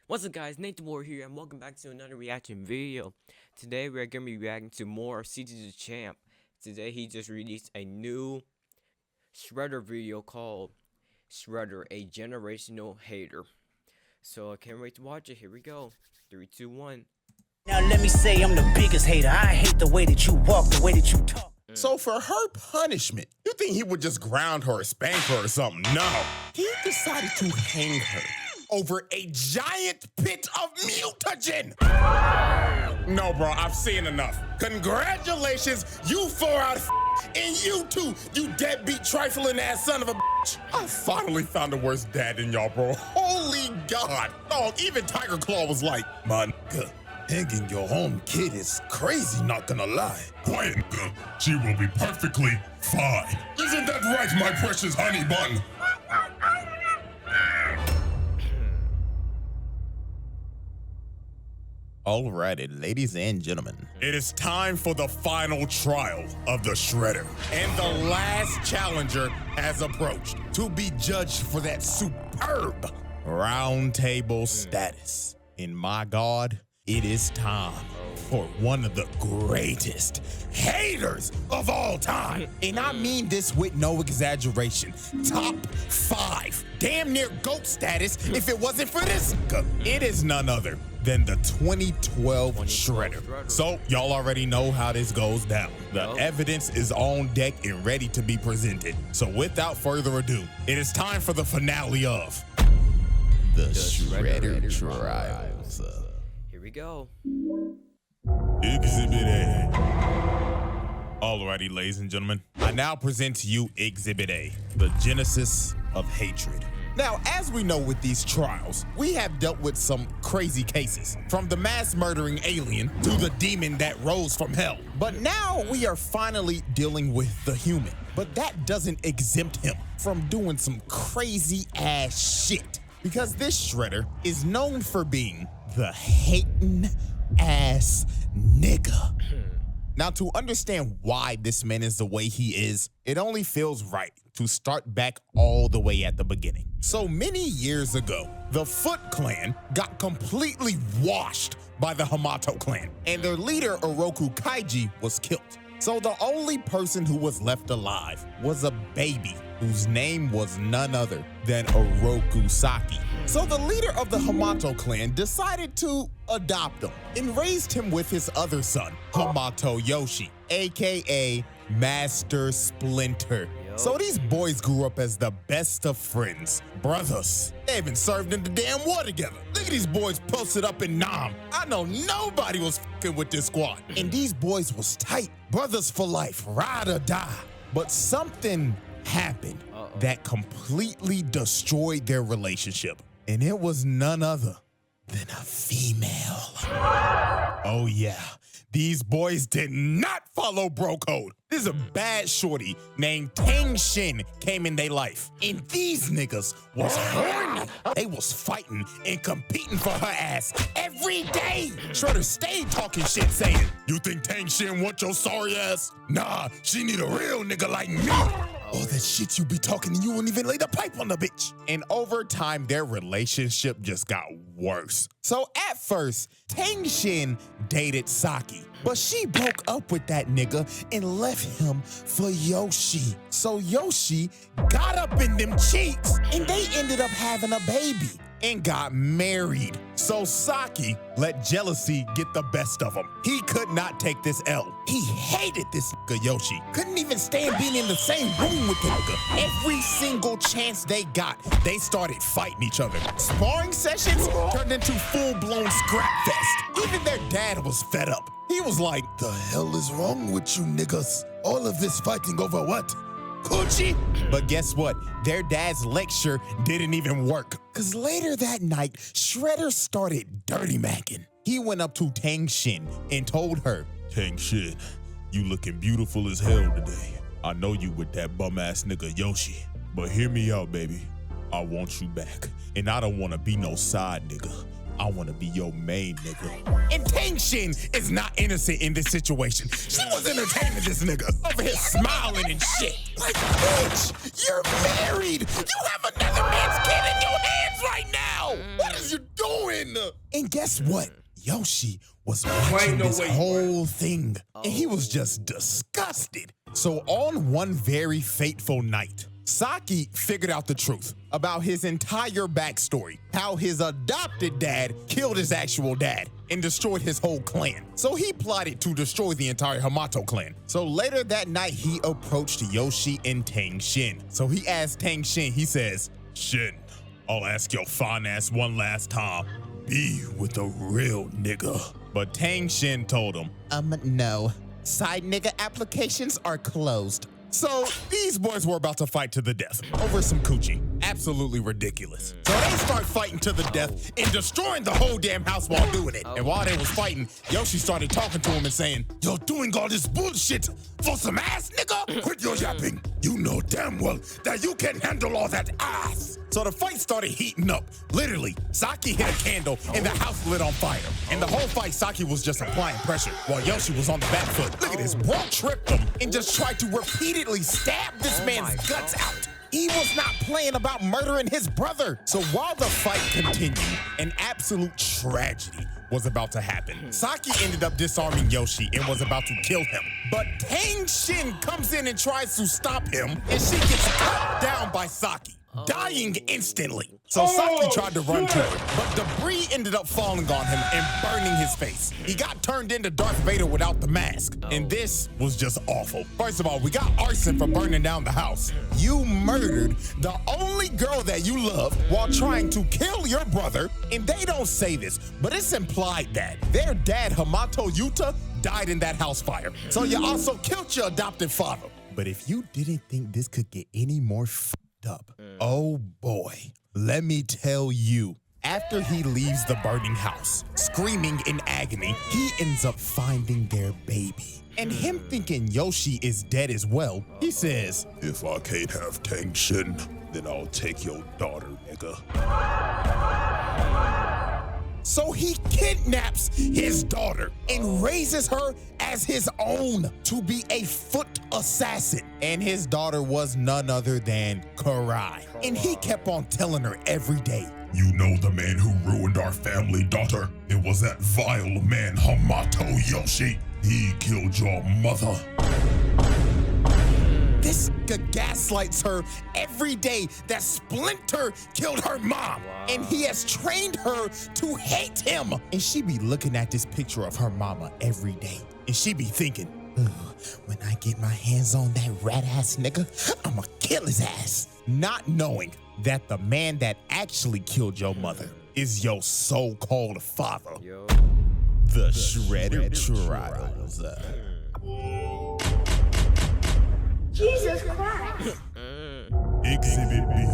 What's up guys, Nate the War here and welcome back to another reaction video. Today we're going to be reacting to more of CJ the Champ. Today he just released a new Shredder video called Shredder, a Generational Hater. So I can't wait to watch it. Here we go. 3, 2, 1. Now let me say I'm the biggest hater. I hate the way that you walk, the way that you talk. So for her punishment, you think he would just ground her or spank her or something? No. He decided to hang her over a giant pit of mutagen. No, bro, I've seen enough. Congratulations, you 4 out of and you too, you deadbeat trifling ass son of a bitch. I finally found a worse dad than y'all, bro. Holy God. Dog, even Tiger Claw was like, my nigga, hanging your own kid is crazy, not gonna lie. Quiet, nigga. She will be perfectly fine. Isn't that right, my precious honey bun? Alrighty, ladies and gentlemen, it is time for the final trial of the Shredder. And the last challenger has approached to be judged for that superb round table status. And my God, it is time for one of the greatest haters of all time. And I mean this with no exaggeration. Top 5, damn near GOAT status if it wasn't for this. It is none other than the 2012 Shredder. So y'all already know how this goes down. The evidence is on deck and ready to be presented. So without further ado, it is time for the finale of the Shredder trials. Here we go. Exhibit A. Alrighty, ladies and gentlemen, I now present to you Exhibit A, the genesis of hatred. Now, as we know with these trials, we have dealt with some crazy cases, from the mass murdering alien to the demon that rose from hell. But now we are finally dealing with the human. But that doesn't exempt him from doing some crazy ass shit, because this Shredder is known for being the hating ass nigga. Now, to understand why this man is the way he is, it only feels right to start back all the way at the beginning. So many years ago, the Foot Clan got completely washed by the Hamato clan, and their leader, Oroku Kaiji, was killed. So the only person who was left alive was a baby whose name was none other than Oroku Saki. So the leader of the Hamato clan decided to adopt him and raised him with his other son, Hamato Yoshi, aka Master Splinter. So these boys grew up as the best of friends, brothers. They even served in the damn war together. Look at these boys posted up in Nam. I know nobody was fucking with this squad. And these boys was tight, brothers for life, ride or die. But something happened that completely destroyed their relationship. And it was none other than a female. Oh yeah, these boys did not follow bro code. This is a bad shorty named Tang Shin came in their life. And these niggas was horny. They was fighting and competing for her ass every day. Shredder stayed talking shit saying, "You think Tang Shin want your sorry ass? Nah, she need a real nigga like me." All that shit you be talking and you won't even lay the pipe on the bitch. And over time, their relationship just got worse. So at first, Tang Shin dated Saki, but she broke up with that nigga and left him for Yoshi. So Yoshi got up in them cheeks and they ended up having a baby and got married. So Saki let jealousy get the best of him. He could not take this L. He hated this nigga Yoshi. Couldn't even stand being in the same room with the nigga. Every single chance they got, they started fighting each other. Sparring sessions turned into full-blown scrap fest. Even their dad was fed up. He was like, "The hell is wrong with you niggas? All of this fighting over what? Coochie?" But guess what? Their dad's lecture didn't even work. Cause later that night, Shredder started dirty macking. He went up to Tang Shin and told her, "Tang Shin, you looking beautiful as hell today. I know you with that bum ass nigga Yoshi, but hear me out, baby. I want you back, and I don't want to be no side nigga. I want to be your main nigga. And Tang Shin is not innocent in this situation. She was entertaining this nigga over here smiling and shit. Like, bitch, you're married. You have another man's kid in your hands right now. What is you doing? And guess what? Yoshi was watching this whole thing, and he was just disgusted. So on one very fateful night, Saki figured out the truth about his entire backstory, how his adopted dad killed his actual dad and destroyed his whole clan. So he plotted to destroy the entire Hamato clan. So later that night, he approached Yoshi and Tang Shin. So he asked Tang Shin, he says, Shin, I'll ask your fine ass one last time. Be with a real nigga. But Tang Shin told him, no. Side nigga applications are closed. So these boys were about to fight to the death over some coochie. Absolutely ridiculous. So they start fighting to the death and destroying the whole damn house while doing it. And while they was fighting, Yoshi started talking to him and saying, you're doing all this bullshit for some ass, nigga? Quit your yapping. You know damn well that you can handle all that ass. So the fight started heating up. Literally, Saki hit a candle and the house lit on fire. And the whole fight, Saki was just applying pressure while Yoshi was on the back foot. Look at this, bro tripped him and just tried to repeatedly stab this man's guts out. He was not playing about murdering his brother. So while the fight continued, an absolute tragedy was about to happen. Saki ended up disarming Yoshi and was about to kill him. But Tang Shin comes in and tries to stop him, and she gets cut down by Saki, dying instantly. So Saki tried to run to her, but debris ended up falling on him and burning his face. He got turned into Darth Vader without the mask, and this was just awful. First of all, we got arson for burning down the house. You murdered the only girl that you love while trying to kill your brother, and they don't say this, but it's implied that their dad, Hamato Yuta, died in that house fire. So you also killed your adopted father. But if you didn't think this could get any more f***ed up, oh boy. Let me tell you, after he leaves the burning house, screaming in agony, he ends up finding their baby. And him thinking Yoshi is dead as well, he says, if I can't have Tang Shin, then I'll take your daughter, nigga. So he kidnaps his daughter and raises her as his own to be a foot assassin. And his daughter was none other than Karai. And he kept on telling her every day, You know the man who ruined our family, daughter? It was that vile man, Hamato Yoshi. He killed your mother. This gaslights her every day that Splinter killed her mom. And he has trained her to hate him. And she be looking at this picture of her mama every day. And she be thinking, when I get my hands on that rat ass nigga, I'ma kill his ass. Not knowing that the man that actually killed your mother is your so-called father. The Shredder Trials. Jesus Christ. Exhibit B.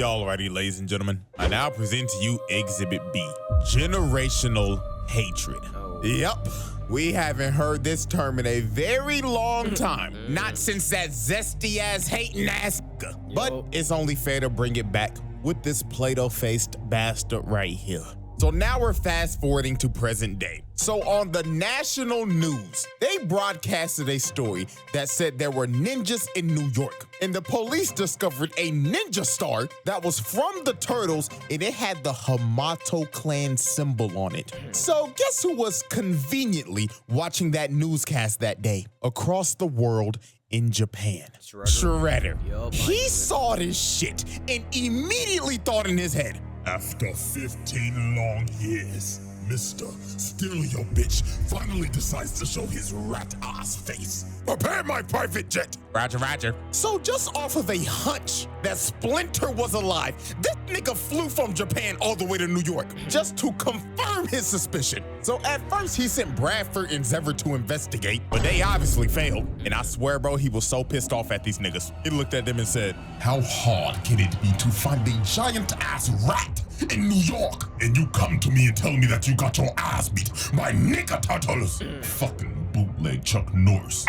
Y'all ready, ladies and gentlemen? I now present to you Exhibit B, Generational Hatred. Yep, we haven't heard this term in a very long time. Not since that zesty-ass, hating-ass nigga. But it's only fair to bring it back with this Play-Doh-faced bastard right here. So now we're fast forwarding to present day. So on the national news, they broadcasted a story that said there were ninjas in New York. And the police discovered a ninja star that was from the Turtles and it had the Hamato clan symbol on it. So guess who was conveniently watching that newscast that day? Across the world in Japan. Shredder. He saw this shit and immediately thought in his head, After 15 long years, Mr. Still Your Bitch finally decides to show his rat-ass face. Prepare my private jet. Roger, roger. So just off of a hunch that Splinter was alive, this nigga flew from Japan all the way to New York just to confirm his suspicion. So at first he sent Bradford and Zevver to investigate, but they obviously failed. And I swear, bro, he was so pissed off at these niggas. He looked at them and said, How hard can it be to find a giant-ass rat in New York? And you come to me and tell me that you got your ass beat by nigga turtles. Fucking bootleg Chuck Norris.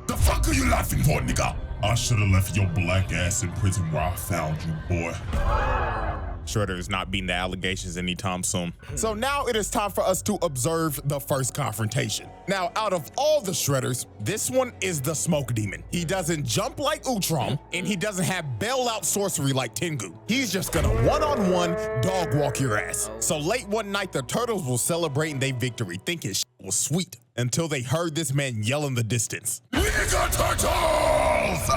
The fuck are you laughing for, nigga? I should have left your black ass in prison where I found you, boy. Shredder is not beating the allegations anytime soon. So now it is time for us to observe the first confrontation. Now, out of all the Shredders, this one is the Smoke Demon. He doesn't jump like Utrom, and he doesn't have bailout sorcery like Tengu. He's just gonna one-on-one dog walk your ass. So late one night, the Turtles were celebrating their victory, thinking shit was sweet, until they heard this man yell in the distance. Ninja Turtles!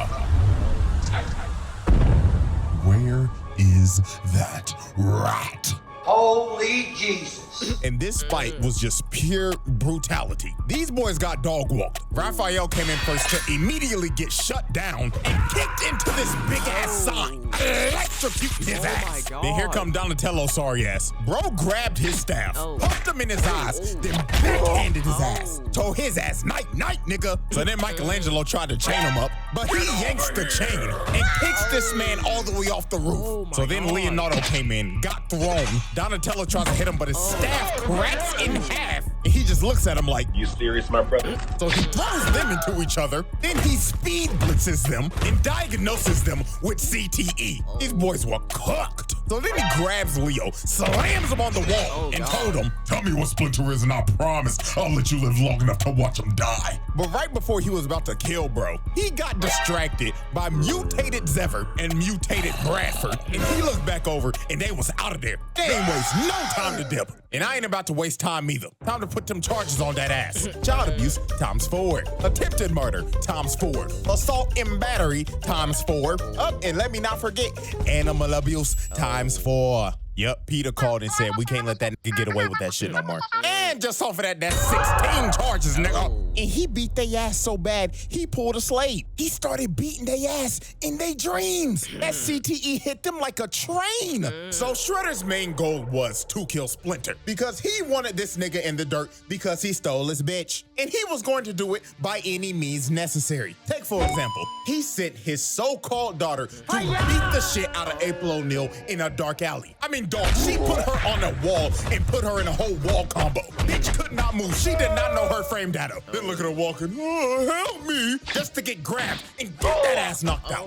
Where is that rat? Holy Jesus. And this fight was just pure brutality. These boys got dog walked. Raphael came in first to immediately get shut down and kicked into this big ass sign, electrocuting his ass. Then here come Donatello, sorry ass. Bro grabbed his staff, pumped him in his eyes, then backhanded his ass. Told his ass, night, night, nigga. So then Michelangelo tried to chain him up, but he yanks the chain and kicks this man all the way off the roof. So then Leonardo came in, got thrown. Donatello tries to hit him, but his staff cracks in half, and he just looks at him like, "You serious, my brother?" So he throws them into each other, then he speed blitzes them and diagnoses them with CTE. These boys were cooked. So then he grabs Leo, slams him on the wall, and told him, Tell me what Splinter is and I promise I'll let you live long enough to watch him die. But right before he was about to kill bro, he got distracted by mutated Zever and mutated Bradford. And he looked back over and they was out of there. They ain't waste no time to dip. And I ain't about to waste time either. Time to put them charges on that ass. Child abuse, ×4. Attempted murder, ×4. Assault and battery, ×4. And let me not forget, animal abuse, ×4. Yep, Peter called and said we can't let that nigga get away with that shit no more. And just off of that, that's 16 charges, nigga. And he beat their ass so bad, he pulled a Slade. He started beating their ass in their dreams. That CTE hit them like a train. So Shredder's main goal was to kill Splinter because he wanted this nigga in the dirt because he stole his bitch. And he was going to do it by any means necessary. Take, for example, he sent his so-called daughter to beat the shit out of April O'Neil in a dark alley. I mean, dog, she put her on a wall and put her in a whole wall combo. Bitch could not move. She did not know her frame data. Then look at her walking, help me, just to get grabbed and get that ass knocked out.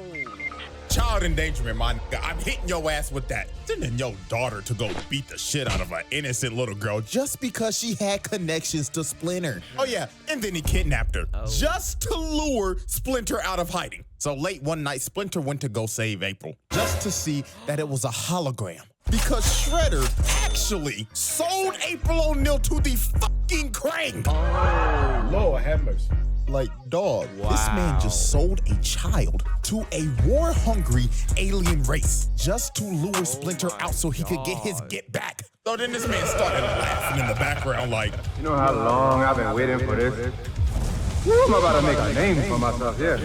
Child endangerment, my nigga. I'm hitting your ass with that. Sending your daughter to go beat the shit out of an innocent little girl just because she had connections to Splinter. Oh yeah, and then he kidnapped her just to lure Splinter out of hiding. So late one night, Splinter went to go save April just to see that it was a hologram. Because Shredder actually sold April O'Neil to the fucking Krang. Oh, Lord have mercy. Like, dog, this man just sold a child to a war-hungry alien race just to lure Splinter out so he could get his get back. So then this man started laughing in the background like, You know how long I've been waiting for this? Woo, I'm about to make a name for myself, yeah.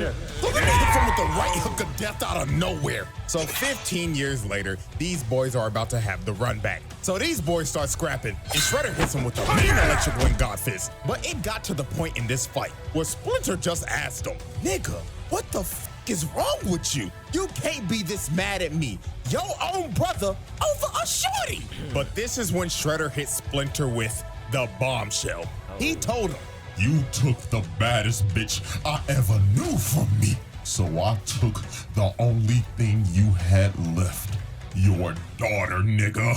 So then they hit him with the right hook of death out of nowhere. So 15 years later, these boys are about to have the run back. So these boys start scrapping, and Shredder hits him with the mean electric wing God fist. But it got to the point in this fight where Splinter just asked him, nigga, what the f is wrong with you? You can't be this mad at me, your own brother, over a shorty. But this is when Shredder hit Splinter with the bombshell. He told him, You took the baddest bitch I ever knew from me. So I took the only thing you had left. Your daughter, nigga.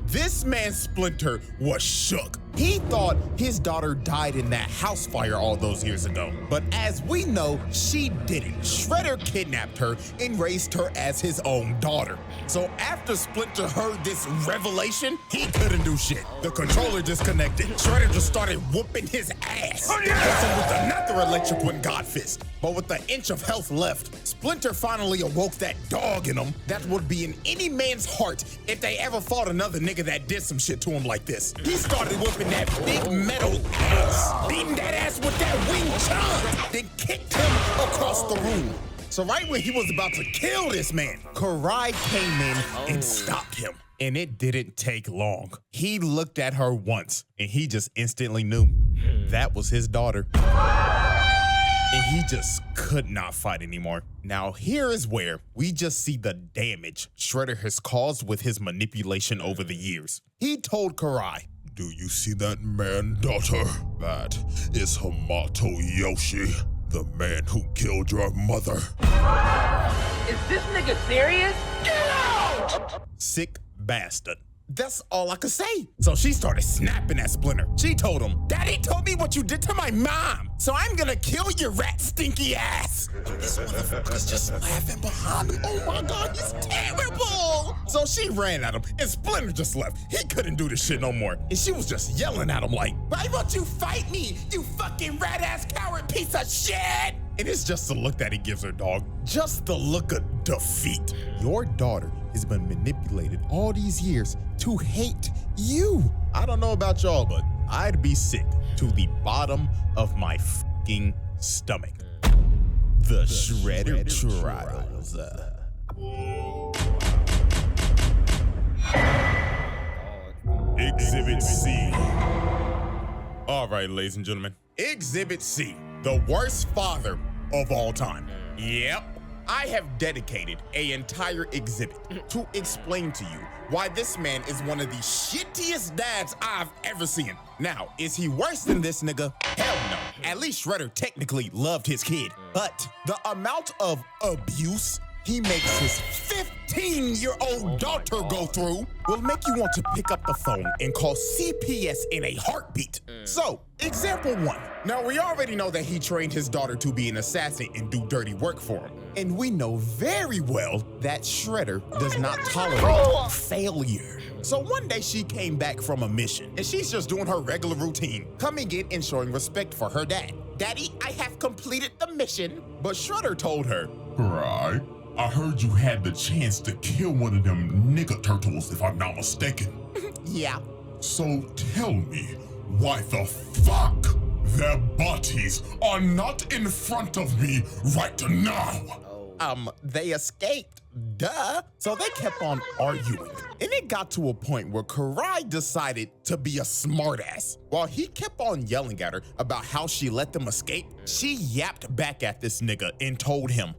This man Splinter was shook. He thought his daughter died in that house fire all those years ago. But as we know, she didn't. Shredder kidnapped her and raised her as his own daughter. So after Splinter heard this revelation, he couldn't do shit. The controller disconnected. Shredder just started whooping his ass. Hits him with another electric one God fist. But with an inch of health left, Splinter finally awoke that dog in him that would be in any man's heart if they ever fought another nigga that did some shit to him like this. He started whooping that big metal ass, beating that ass with that Wing Chun, then kicked him across the room. So right when he was about to kill this man, Karai came in and stopped him. And it didn't take long. He looked at her once and he just instantly knew that was his daughter. And he just could not fight anymore. Now here is where we just see the damage Shredder has caused with his manipulation over the years. He told Karai, Do you see that man, daughter? That is Hamato Yoshi, the man who killed your mother. Is this nigga serious? Get out! Sick bastard. That's all I could say. So she started snapping at Splinter. She told him, Daddy told me what you did to my mom, so I'm gonna kill your rat stinky ass. This motherfucker's just laughing behind him. Oh my God, he's terrible. So she ran at him and Splinter just left. He couldn't do this shit no more. And she was just yelling at him like, why won't you fight me, you fucking rat ass coward piece of shit? And it's just the look that he gives her, dog. Just the look of defeat. Your daughter has been manipulated all these years to hate you. I don't know about y'all, but I'd be sick to the bottom of my fucking stomach. The Shredder Trials. Exhibit C. All right, ladies and gentlemen. Exhibit C, the worst father of all time. Yep. I have dedicated an entire exhibit to explain to you why this man is one of the shittiest dads I've ever seen. Now, is he worse than this nigga? Hell no. At least Shredder technically loved his kid. But the amount of abuse he makes his 15-year-old daughter go through will make you want to pick up the phone and call CPS in a heartbeat. So, example 1. Now, we already know that he trained his daughter to be an assassin and do dirty work for him. And we know very well that Shredder does not tolerate failure. So one day she came back from a mission and she's just doing her regular routine, coming in and showing respect for her dad. Daddy, I have completed the mission. But Shredder told her, Right. I heard you had the chance to kill one of them nigga turtles, if I'm not mistaken. yeah. So tell me, why the fuck their bodies are not in front of me right now? They escaped, duh. So they kept on arguing. And it got to a point where Karai decided to be a smartass. While he kept on yelling at her about how she let them escape, she yapped back at this nigga and told him,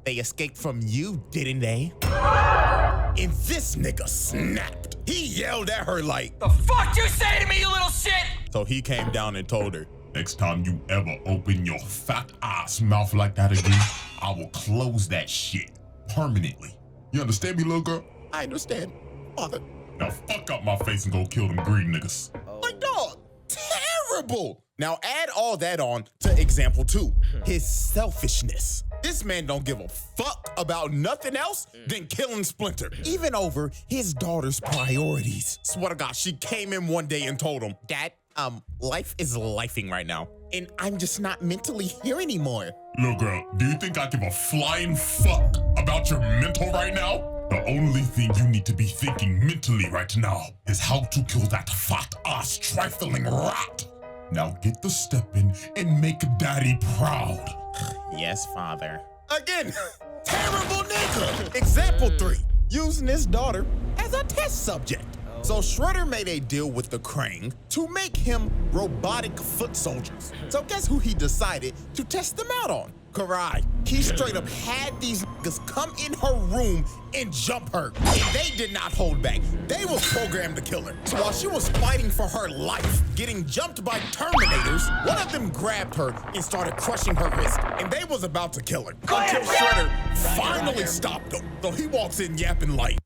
they escaped from you, didn't they? And this nigga snapped. He yelled at her like, the fuck you say to me, you little shit? So he came down and told her, next time you ever open your fat ass mouth like that again, I will close that shit permanently. You understand me, little girl? I understand, father. Now fuck up my face and go kill them green niggas. Like, dog, terrible. Now add all that on to example 2, his selfishness. This man don't give a fuck about nothing else than killing Splinter, even over his daughter's priorities. Swear to God, she came in one day and told him, Dad, life is lifing right now, and I'm just not mentally here anymore. Little girl, do you think I give a flying fuck about your mental right now? The only thing you need to be thinking mentally right now is how to kill that fat ass trifling rat. Now get the step in and make daddy proud. Yes, father. Again, terrible nigga. Example 3, using his daughter as a test subject. So Shredder made a deal with the Krang to make him robotic foot soldiers. So guess who he decided to test them out on? Karai. He straight up had these niggas come in her room and jump her. And they did not hold back. They was programmed to kill her. So while she was fighting for her life, getting jumped by Terminators, one of them grabbed her and started crushing her wrist. And they was about to kill her. Until Shredder finally stopped them. So he walks in yapping like,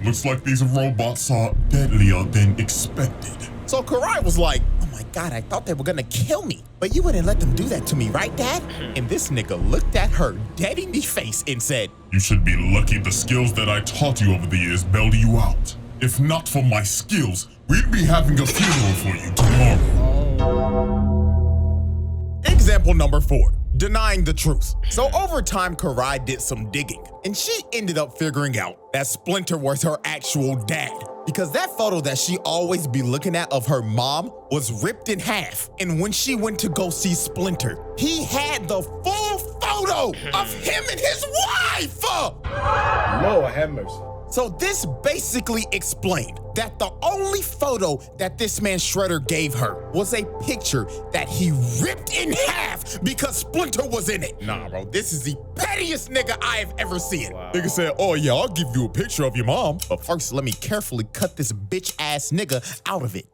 Looks like these robots are deadlier than expected. So Karai was like, oh my God, I thought they were gonna kill me. But you wouldn't let them do that to me, right, Dad? And this nigga looked at her dead in the face and said, you should be lucky the skills that I taught you over the years bailed you out. If not for my skills, we'd be having a funeral for you tomorrow. Example number 4. Denying the truth. So over time, Karai did some digging, and she ended up figuring out that Splinter was her actual dad. Because that photo that she always be looking at of her mom was ripped in half. And when she went to go see Splinter, he had the full photo of him and his wife! Lord have mercy. So this basically explained that the only photo that this man Shredder gave her was a picture that he ripped in half because Splinter was in it. Nah, bro, this is the pettiest nigga I have ever seen. Wow. Nigga said, oh yeah, I'll give you a picture of your mom, but first let me carefully cut this bitch ass nigga out of it.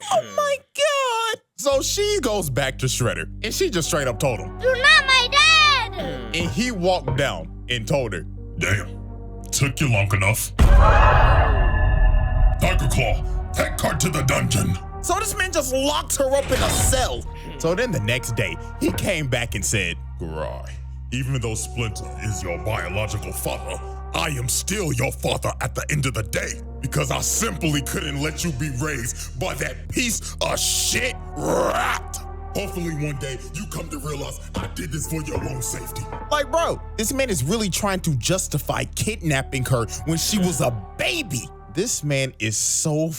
Oh my God. So she goes back to Shredder and she just straight up told him, You're not my dad! And he walked down and told her, damn. took you long enough. Tiger Claw, take her to the dungeon. So this man just locked her up in a cell. So then the next day, he came back and said, Karai, even though Splinter is your biological father, I am still your father at the end of the day because I simply couldn't let you be raised by that piece of shit rat. Hopefully one day you come to realize I did this for your own safety. like, bro, this man is really trying to justify kidnapping her when she was a baby. This man is so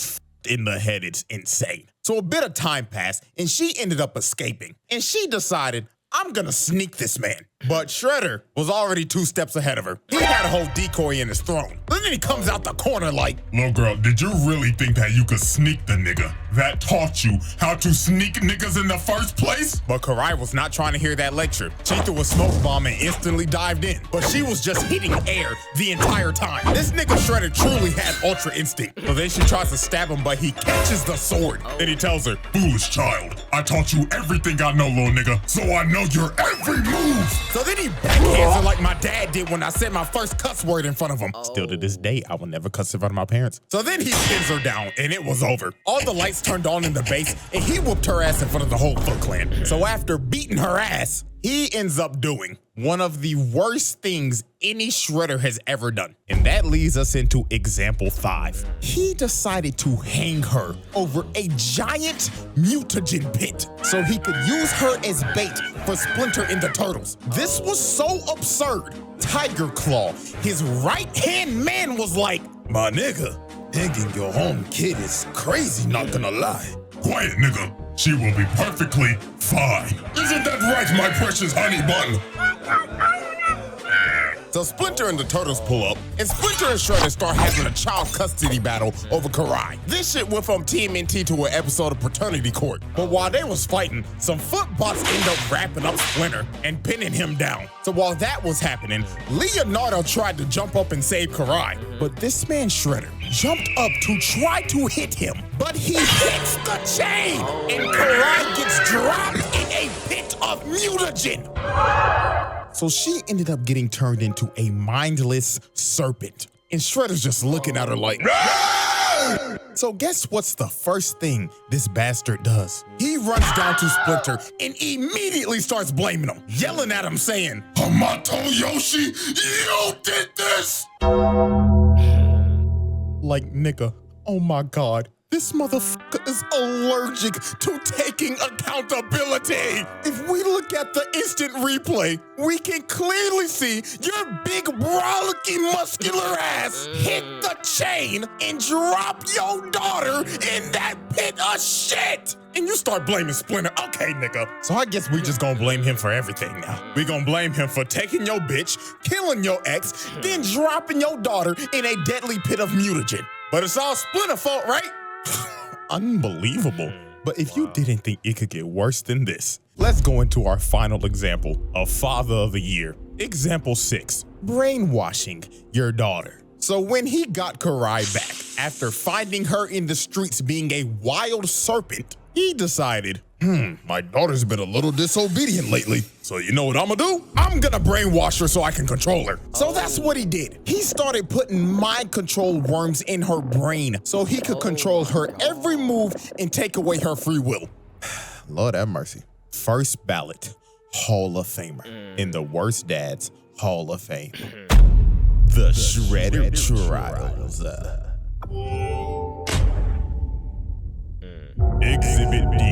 in the head, it's insane. So a bit of time passed and she ended up escaping. And she decided, I'm gonna sneak this man. But Shredder was already 2 steps ahead of her. He had a whole decoy in his throne. But then he comes out the corner like, Little girl, did you really think that you could sneak the nigga? That taught you how to sneak niggas in the first place? but Karai was not trying to hear that lecture. She threw a smoke bomb and instantly dived in. But she was just hitting air the entire time. This nigga Shredder truly had ultra instinct. So then she tries to stab him, but he catches the sword. Then he tells her, Foolish child, I taught you everything I know, little nigga, so I know your every move. so then he backhands her like my dad did when I said my first cuss word in front of him. Still to this day, I will never cuss in front of my parents. So then he pins her down and it was over. All the lights turned on in the base and he whooped her ass in front of the whole Foot Clan. So after beating her ass, he ends up doing one of the worst things any Shredder has ever done. And that leads us into example 5. He decided to hang her over a giant mutagen pit so he could use her as bait for Splinter and the Turtles. This was so absurd. Tiger Claw, his right-hand man, was like, my nigga, hanging your own kid is crazy, not gonna lie. Quiet, nigga. She will be perfectly fine. Isn't that right, my precious honey bun? So Splinter and the Turtles pull up, and Splinter and Shredder start having a child custody battle over Karai. This shit went from TMNT to an episode of Paternity Court. But while they was fighting, some foot bots end up wrapping up Splinter and pinning him down. So while that was happening, Leonardo tried to jump up and save Karai. But this man Shredder jumped up to try to hit him, but he hits the chain, and Karai gets dropped in a pit of mutagen. So she ended up getting turned into a mindless serpent. And Shredder's just looking at her like, so guess what's the first thing this bastard does? He runs down to Splinter and immediately starts blaming him, yelling at him saying, Hamato Yoshi, you did this! like, nigga, oh my God. This motherfucker is allergic to taking accountability. If we look at the instant replay, we can clearly see your big, brolicky, muscular ass hit the chain and drop your daughter in that pit of shit. And you start blaming Splinter. Okay, nigga. So I guess we just gonna blame him for everything now. We gonna blame him for taking your bitch, killing your ex, then dropping your daughter in a deadly pit of mutagen. But it's all Splinter's fault, right? Unbelievable. But if you didn't think it could get worse than this, let's go into our final example of Father of the Year. Example 6, brainwashing your daughter. So when he got Karai back, after finding her in the streets being a wild serpent, he decided, my daughter's been a little disobedient lately. So you know what I'm gonna do? I'm gonna brainwash her so I can control her. So that's what he did. He started putting mind control worms in her brain so he could control her every move and take away her free will. Lord have mercy. First ballot Hall of Famer in the Worst Dads Hall of Fame. The Shredder Trials. Exhibit D.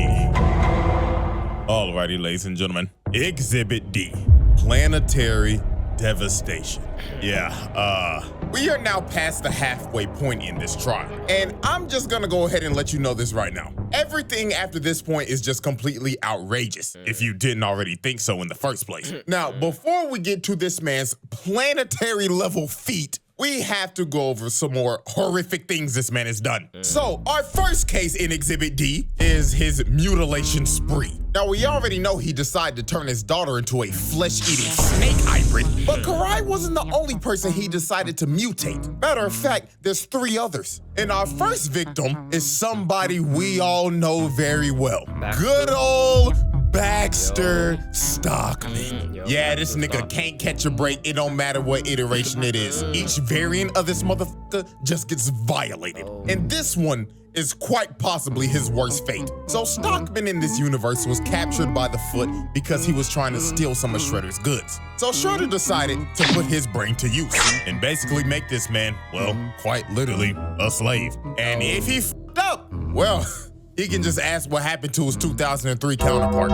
Alrighty, ladies and gentlemen. Exhibit D. Planetary devastation. Yeah, we are now past the halfway point in this trial. And I'm just gonna go ahead and let you know this right now. Everything after this point is just completely outrageous, if you didn't already think so in the first place. Now, before we get to this man's planetary level feat, we have to go over some more horrific things this man has done. So, our first case in Exhibit D is his mutilation spree. Now, we already know he decided to turn his daughter into a flesh-eating snake hybrid, but Karai wasn't the only person he decided to mutate. Matter of fact, there's 3 others. And our first victim is somebody we all know very well. Good old Baxter Stockman. Yo, Yeah, this Baxter nigga Stockman. can't catch a break. It don't matter what iteration it is. Each variant of this motherfucker just gets violated. And this one is quite possibly his worst fate. So Stockman in this universe was captured by the Foot because he was trying to steal some of Shredder's goods. So Shredder decided to put his brain to use and basically make this man, well, quite literally, a slave. And if he f***ed up, well, he can just ask what happened to his 2003 counterpart.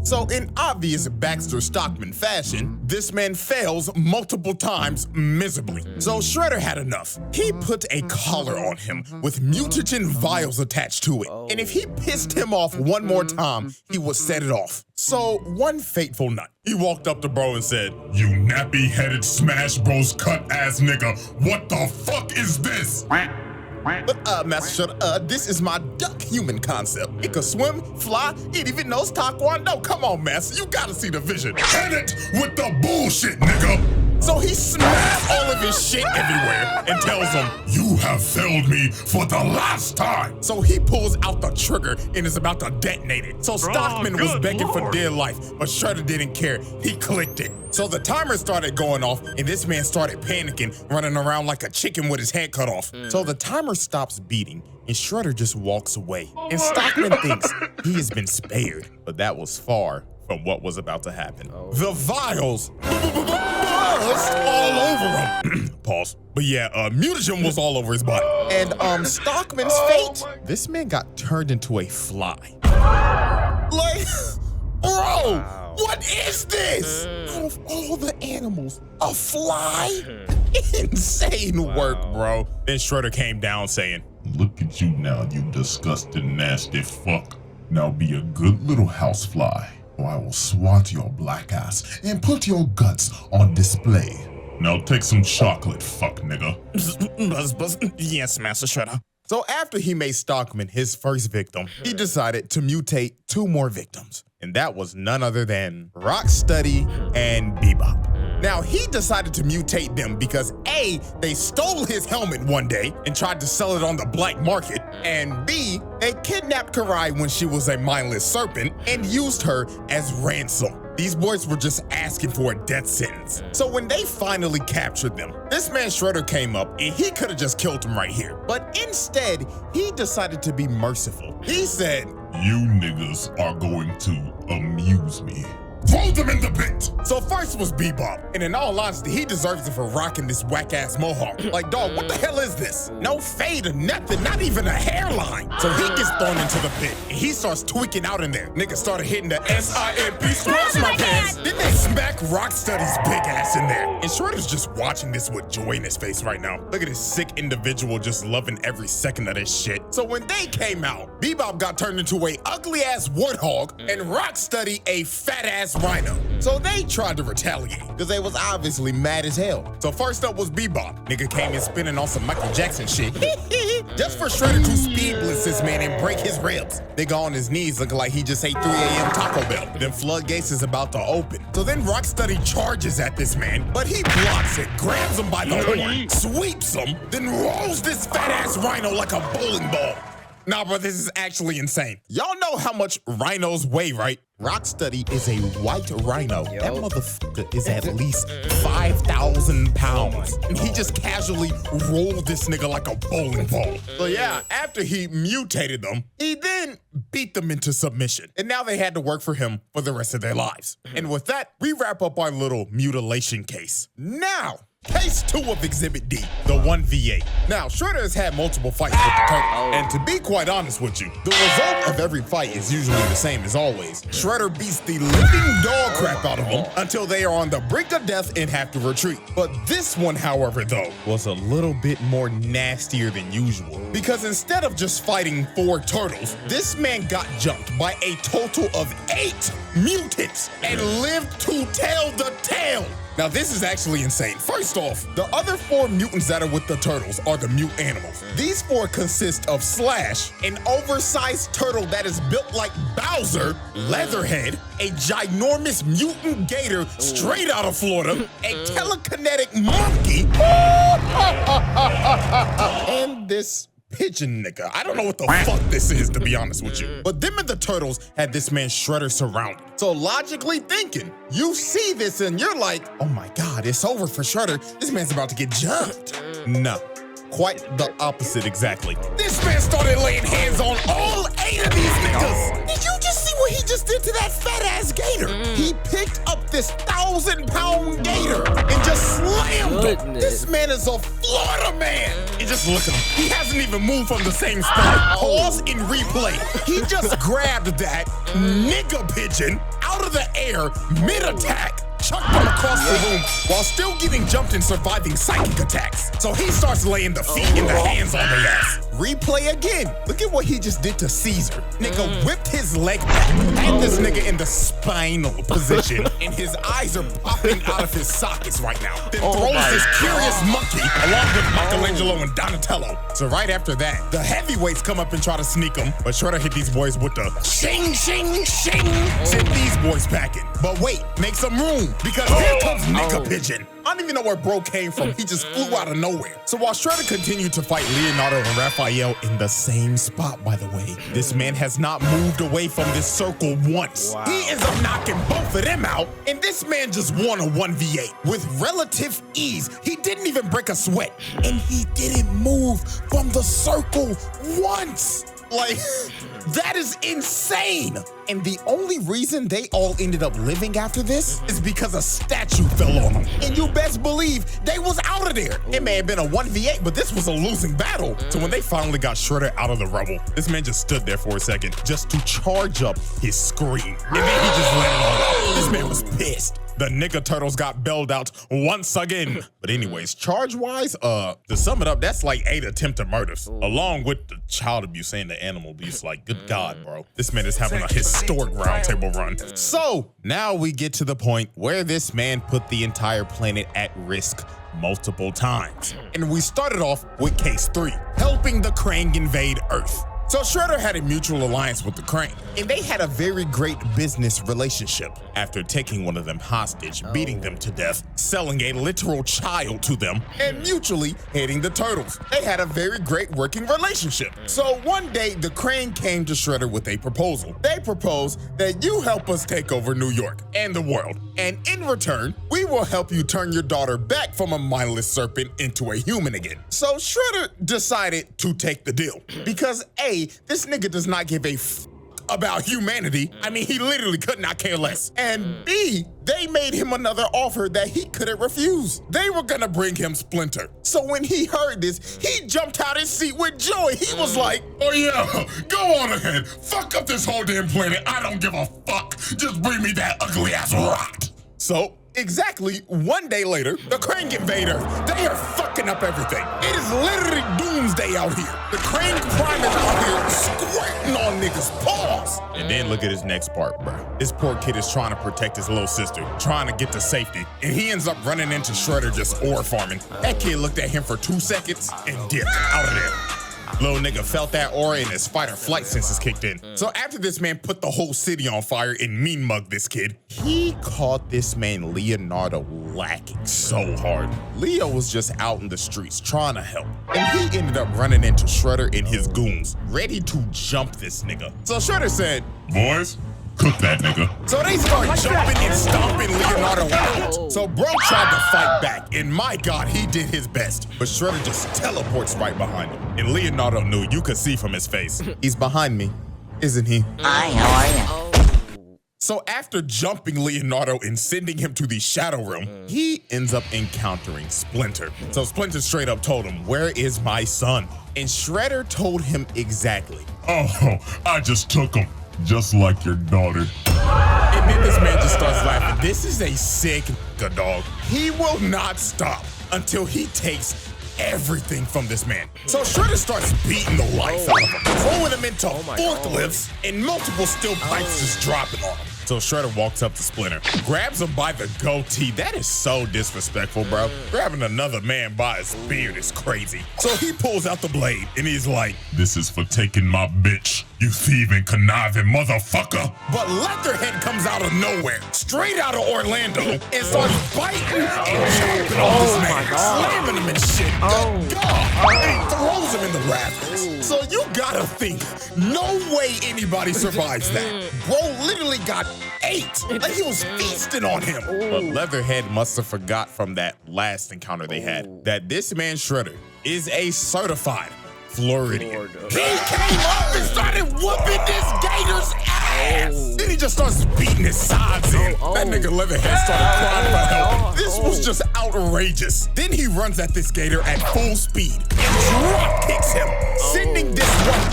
So in obvious Baxter Stockman fashion, this man fails multiple times miserably. So Shredder had enough. He put a collar on him with mutagen vials attached to it. And if he pissed him off one more time, he would set it off. So one fateful night, he walked up to bro and said, You nappy-headed Smash Bros cut-ass nigga, what the fuck is this? But Master Shredder, this is my duck human concept. It can swim, fly, it even knows Taekwondo. Come on, Master, you gotta see the vision. Hit it with the bullshit, nigga! So he smashed all of his shit everywhere and tells him, You have failed me for the last time! so he pulls out the trigger and is about to detonate it. So Stockman was begging for dear life, but Shredder didn't care. He clicked it. So the timer started going off and this man started panicking, running around like a chicken with his head cut off. So the timer stops beating and Shredder just walks away. And Stockman thinks he has been spared, but that was far from what was about to happen. The vials buzzed all over him. Pause. But yeah, mutagen was all over his body. And Stockman's fate, this man got turned into a fly. Like, bro, what is this? Out of all the animals, a fly? Insane work, bro. Then Shredder came down saying, Look at you now, you disgusting, nasty fuck. Now be a good little housefly, or I will swat your black ass and put your guts on display. Now take some chocolate, fuck nigga. Buzz. Yes, Master Shredder. So after he made Stockman his first victim, he decided to mutate two more victims. And that was none other than Rocksteady and Bebop. Now, he decided to mutate them because A, they stole his helmet one day and tried to sell it on the black market, and B, they kidnapped Karai when she was a mindless serpent and used her as ransom. These boys were just asking for a death sentence. So when they finally captured them, this man Shredder came up and he could have just killed them right here. But instead, he decided to be merciful. He said, You niggas are going to amuse me. Throw them in the pit! so first was Bebop, and in all honesty, he deserves it for rocking this whack-ass mohawk. Like, dog, what the hell is this? No fade or nothing, not even a hairline. So he gets thrown into the pit, and he starts tweaking out in there. Niggas started hitting the SIMP, scratch my pants. Then they smack Rocksteady's big ass in there. And Shredder's just watching this with joy in his face right now. Look at this sick individual just loving every second of this shit. So when they came out, Bebop got turned into a ugly-ass warthog, and Rocksteady a fat-ass rhino. So they tried to retaliate because they was obviously mad as hell. So first up was Bebop. Nigga came in spinning on some Michael Jackson shit. Just for Shredder to speed blitz this man and break his ribs. Nigga on his knees looking like he just ate 3 a.m. Taco Bell. Then floodgates is about to open. So then Rocksteady charges at this man, but he blocks it, grabs him by the horn, sweeps him, then rolls this fat ass rhino like a bowling ball. Nah, bro, this is actually insane. Y'all know how much rhinos weigh, right? Rocksteady is a white rhino. That motherfucker is at least 5,000 pounds. And he just casually rolled this nigga like a bowling ball. So yeah, after he mutated them, he then beat them into submission. And now they had to work for him for the rest of their lives. And with that, we wrap up our little mutilation case. Now, Case 2 of Exhibit D, the 1v8. Now, Shredder has had multiple fights with the Turtles, and to be quite honest with you, the result of every fight is usually the same as always. Shredder beats the living dog crap out of them until they are on the brink of death and have to retreat. But this one, however, though, was a little bit more nastier than usual. Because instead of just fighting 4 turtles, this man got jumped by a total of 8 mutants and lived to tell the tale. Now, this is actually insane. First off, the other 4 mutants that are with the turtles are the mute animals. These 4 consist of Slash, an oversized turtle that is built like Bowser, Leatherhead, a ginormous mutant gator straight out of Florida, a telekinetic monkey, and this pigeon nigga. I don't know what the fuck this is, to be honest with you. But them and the turtles had this man Shredder surrounded. So logically thinking, you see this and you're like, oh my God, it's over for Shredder. This man's about to get jumped. No. Quite the opposite, exactly. This man started laying hands on all 8 of these niggas. Did you just see what he just did to that fat ass gator? He picked up this 1,000-pound gator and just slammed him. This man is a Florida man. And just look at him. He hasn't even moved from the same spot. Pause and replay. He just grabbed that nigga pigeon out of the air mid-attack, chucked him across the room while still getting jumped and surviving psychic attacks. So he starts laying the feet and the hands on their ass. Replay again. Look at what he just did to Caesar. Nigga whipped his leg back, had this nigga in the spinal position, and his eyes are popping out of his sockets right now. Then throws this curious monkey along with Michelangelo and Donatello. So right after that, the heavyweights come up and try to sneak him, but Shredder hit these boys with the shing, shing, shing. Sent these boys packing. But wait, make some room, because here comes Nigga Pigeon. I don't even know where bro came from. He just flew out of nowhere. So while Shredder continued to fight Leonardo and Raphael in the same spot, by the way, this man has not moved away from this circle once. Wow. He ends up knocking both of them out, and this man just won a 1v8 with relative ease. He didn't even break a sweat, and he didn't move from the circle once. Like, that is insane. And the only reason they all ended up living after this is because a statue fell on them. And you best believe they was out of there. It may have been a 1v8, but this was a losing battle. So when they finally got Shredder out of the rubble, this man just stood there for a second just to charge up his scream. And then he just let it all out. This man was pissed. The nigga turtles got bailed out once again. But anyways, charge-wise, to sum it up, that's like 8 attempted murders, along with the child abuse and the animal abuse. Like, good God, bro. This man is having a historic roundtable run. So now we get to the point where this man put the entire planet at risk multiple times. And we started off with case 3, helping the Krang invade Earth. So Shredder had a mutual alliance with the Krang, and they had a very great business relationship. After taking one of them hostage, beating them to death, selling a literal child to them, and mutually hating the Turtles. They had a very great working relationship. So one day, the Krang came to Shredder with a proposal. They proposed that you help us take over New York and the world, and in return, we will help you turn your daughter back from a mindless serpent into a human again. So Shredder decided to take the deal, because A, this nigga does not give a f about humanity. I mean, he literally could not care less. And B, they made him another offer that he couldn't refuse. They were gonna bring him Splinter. So when he heard this, he jumped out his seat with joy. He was like, oh yeah, go on ahead. Fuck up this whole damn planet. I don't give a fuck. Just bring me that ugly ass rat. So exactly 1 day later, the Krang invade Earth. They are fucking up everything. It is literally doomsday out here. The Krang Prime is out here squirting on niggas' paws. And then look at his next part, bro. This poor kid is trying to protect his little sister, trying to get to safety, and he ends up running into Shredder just ore farming. That kid looked at him for 2 seconds and dipped out of there. Little nigga felt that aura and his fight or flight senses kicked in. So after this man put the whole city on fire and mean mugged this kid, he caught this man Leonardo lacking so hard. Leo was just out in the streets trying to help, and he ended up running into Shredder and his goons, ready to jump this nigga. So Shredder said, boys, cook that nigga. So they start jumping and stomping Leonardo out. So bro tried to fight back, and my God, he did his best. But Shredder just teleports right behind him. And Leonardo knew, you could see from his face, he's behind me, isn't he? Hi, how are you? So after jumping Leonardo and sending him to the Shadow Realm, he ends up encountering Splinter. So Splinter straight up told him, where is my son? And Shredder told him exactly. Oh, I just took him. Just like your daughter. And then this man just starts laughing. This is a sick nigga, dog. He will not stop until he takes everything from this man. So Shredder starts beating the life out of him, throwing him into forklifts, and multiple steel pipes just dropping on him. So Shredder walks up to Splinter, grabs him by the goatee. That is so disrespectful, bro. Grabbing another man by his beard is crazy. So he pulls out the blade and he's like, this is for taking my bitch, you thieving, conniving motherfucker. But Leatherhead comes out of nowhere, straight out of Orlando, and starts biting and chopping on this man, slamming him and shit. Good God. And he throws him in the rafters. So you gotta think, no way anybody survives that. Bro literally got ate. Like he was feasting on him. But Leatherhead must have forgot from that last encounter they had that this man Shredder is a certified Floridian. He came up and started whooping this gator's ass. Then he just starts beating his sides in. That nigga Leatherhead started crying for help. This was just outrageous. Then he runs at this gator at full speed and drop kicks him, sending this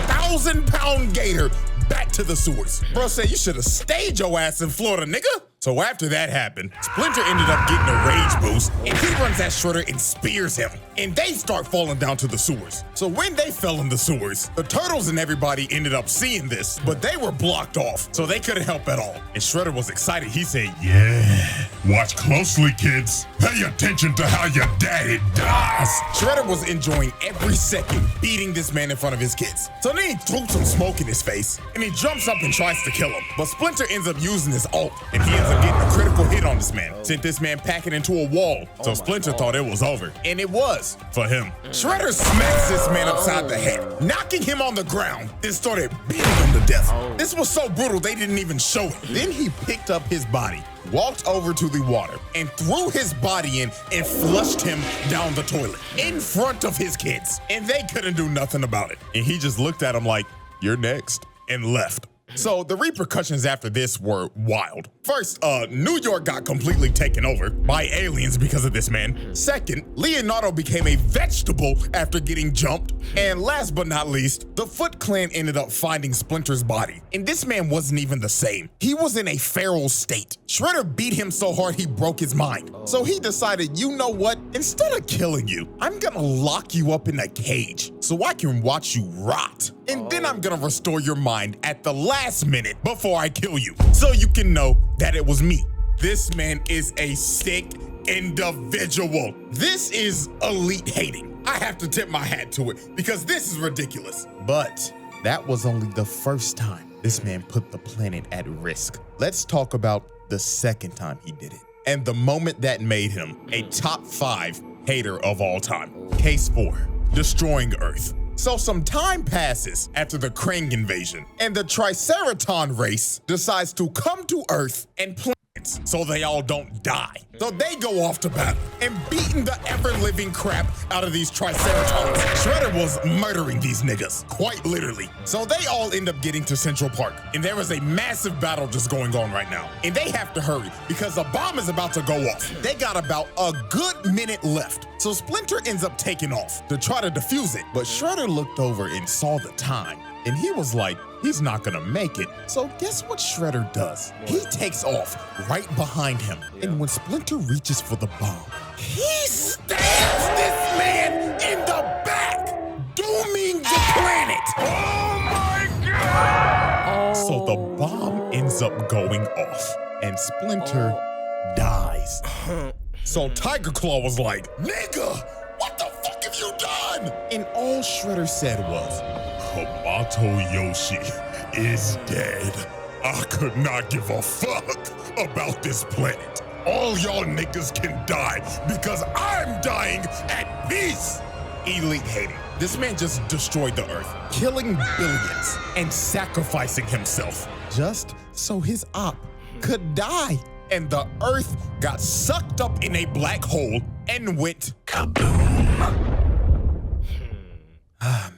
1,000-pound gator back to the sewers. Bro said you should have stayed your ass in Florida, nigga. So after that happened, Splinter ended up getting a rage boost, and he runs at Shredder and spears him, and they start falling down to the sewers. So when they fell in the sewers, the Turtles and everybody ended up seeing this, but they were blocked off, so they couldn't help at all. And Shredder was excited. He said, Yeah. Watch closely, kids. Pay attention to how your daddy dies. Shredder was enjoying every second beating this man in front of his kids. So then he threw some smoke in his face, and he jumps up and tries to kill him. But Splinter ends up using his ult, and he ends up getting a critical hit on this man. Sent this man packing into a wall. So Splinter thought it was over. And it was, for him. Shredder smacks this man upside the head, knocking him on the ground, then started beating him to death. This was so brutal they didn't even show it. Then he picked up his body, walked over to the water, and threw his body in and flushed him down the toilet in front of his kids. And they couldn't do nothing about it. And he just looked at him like, "You're next," and left. So the repercussions after this were wild. First, New York got completely taken over by aliens because of this man. Second, Leonardo became a vegetable after getting jumped. And last but not least, the Foot Clan ended up finding Splinter's body. And this man wasn't even the same. He was in a feral state. Shredder beat him so hard he broke his mind. So he decided, you know what? Instead of killing you, I'm gonna lock you up in a cage so I can watch you rot. And then I'm gonna restore your mind at the last minute before I kill you, so you can know that it was me. This man is a sick individual. This is elite hating. I have to tip my hat to it because this is ridiculous. But that was only the first time this man put the planet at risk. Let's talk about the second time he did it, and the moment that made him a top 5 hater of all time. Case 4, destroying Earth. So some time passes after the Krang invasion, and the Triceraton race decides to come to Earth and planets so they all don't die. So they go off to battle and beating the ever-living crap out of these Triceratons. Shredder was murdering these niggas, quite literally. So they all end up getting to Central Park, and there is a massive battle just going on right now. And they have to hurry because a bomb is about to go off. They got about a good minute left. So Splinter ends up taking off to try to defuse it, but Shredder looked over and saw the time, and he was like, he's not gonna make it. So guess what Shredder does? He takes off right behind him, and when Splinter reaches for the bomb, he stabs this man in the back, dooming the planet. Oh my God! So the bomb ends up going off, and Splinter dies. So Tiger Claw was like, "Nigga, what the fuck have you done?" And all Shredder said was, "Hamato Yoshi is dead. I could not give a fuck about this planet. All y'all niggas can die because I'm dying at peace." Elite hating. This man just destroyed the Earth, killing billions and sacrificing himself just so his op could die. And the Earth got sucked up in a black hole and went kaboom.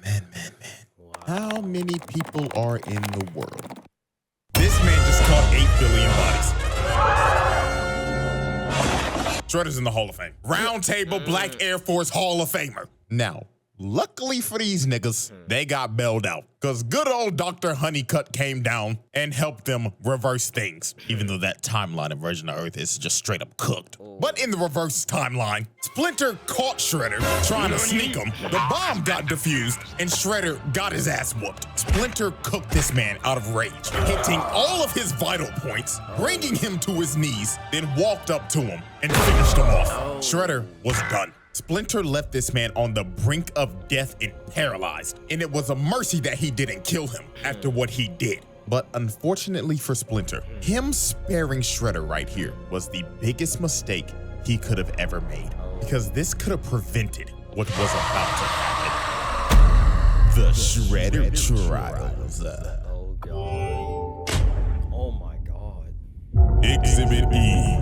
Man. Wow. How many people are in the world? This man just caught 8 billion bodies. Shredder's in the Hall of Fame. Round Table Black Air Force Hall of Famer. Now, luckily for these niggas, they got bailed out. Because good old Dr. Honeycutt came down and helped them reverse things. Even though that timeline of version of Earth is just straight up cooked. But in the reverse timeline, Splinter caught Shredder trying to sneak him. The bomb got defused and Shredder got his ass whooped. Splinter cooked this man out of rage, hitting all of his vital points, bringing him to his knees, then walked up to him and finished him off. Shredder was done. Splinter left this man on the brink of death and paralyzed, and it was a mercy that he didn't kill him after what he did. But unfortunately for Splinter, him sparing Shredder right here was the biggest mistake he could have ever made, because this could have prevented what was about to happen. The Shredder Trials. Oh god. Oh my god. Exhibit E.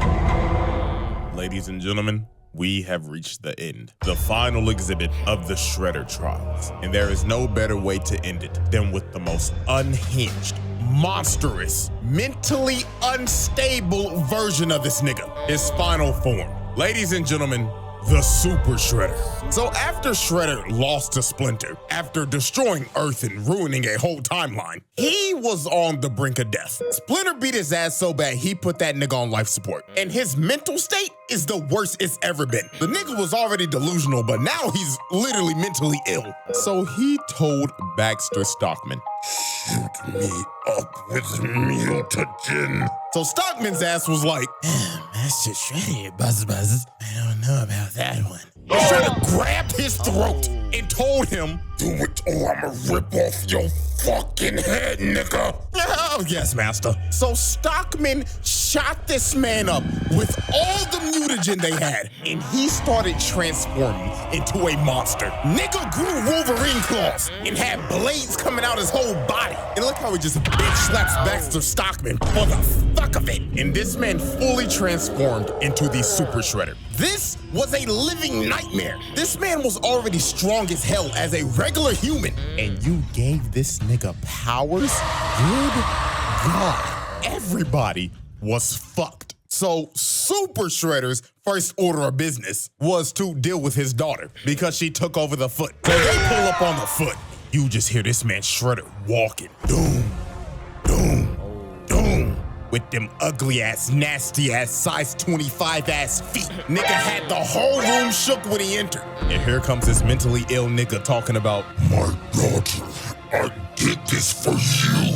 Ladies and gentlemen, we have reached the end. The final exhibit of the Shredder Trials. And there is no better way to end it than with the most unhinged, monstrous, mentally unstable version of this nigga. His final form. Ladies and gentlemen, the Super Shredder. So after Shredder lost to Splinter, after destroying Earth and ruining a whole timeline, he was on the brink of death. Splinter beat his ass so bad he put that nigga on life support. And his mental state is the worst it's ever been. The nigga was already delusional, but now he's literally mentally ill. So he told Baxter Stockman, "Shoot me up with mutagen." So Stockman's ass was like, "Master Shredder, Buzz. I don't know about that one." Shredder grabbed his throat and told him, "Do it or I'ma rip off your fucking head, nigga." Oh, yes, master. So Stockman shot this man up with all the mutagen they had, and he started transforming into a monster. Nigga grew Wolverine claws and had blades coming out his whole body. And look how he just bitch slaps Baxter Stockman for the fuck of it. And this man fully transformed into the Super Shredder. This was a living nightmare. This man was already strong as hell as a regular human. And you gave this nigga powers? Good God. Everybody was fucked. So Super Shredder's first order of business was to deal with his daughter because she took over the foot. So they pull up on the foot. You just hear this man Shredder walking. Doom, doom, doom. With them ugly ass, nasty ass, size 25 ass feet. Nigga had the whole room shook when he entered. And here comes this mentally ill nigga talking about, My daughter, I did this for you.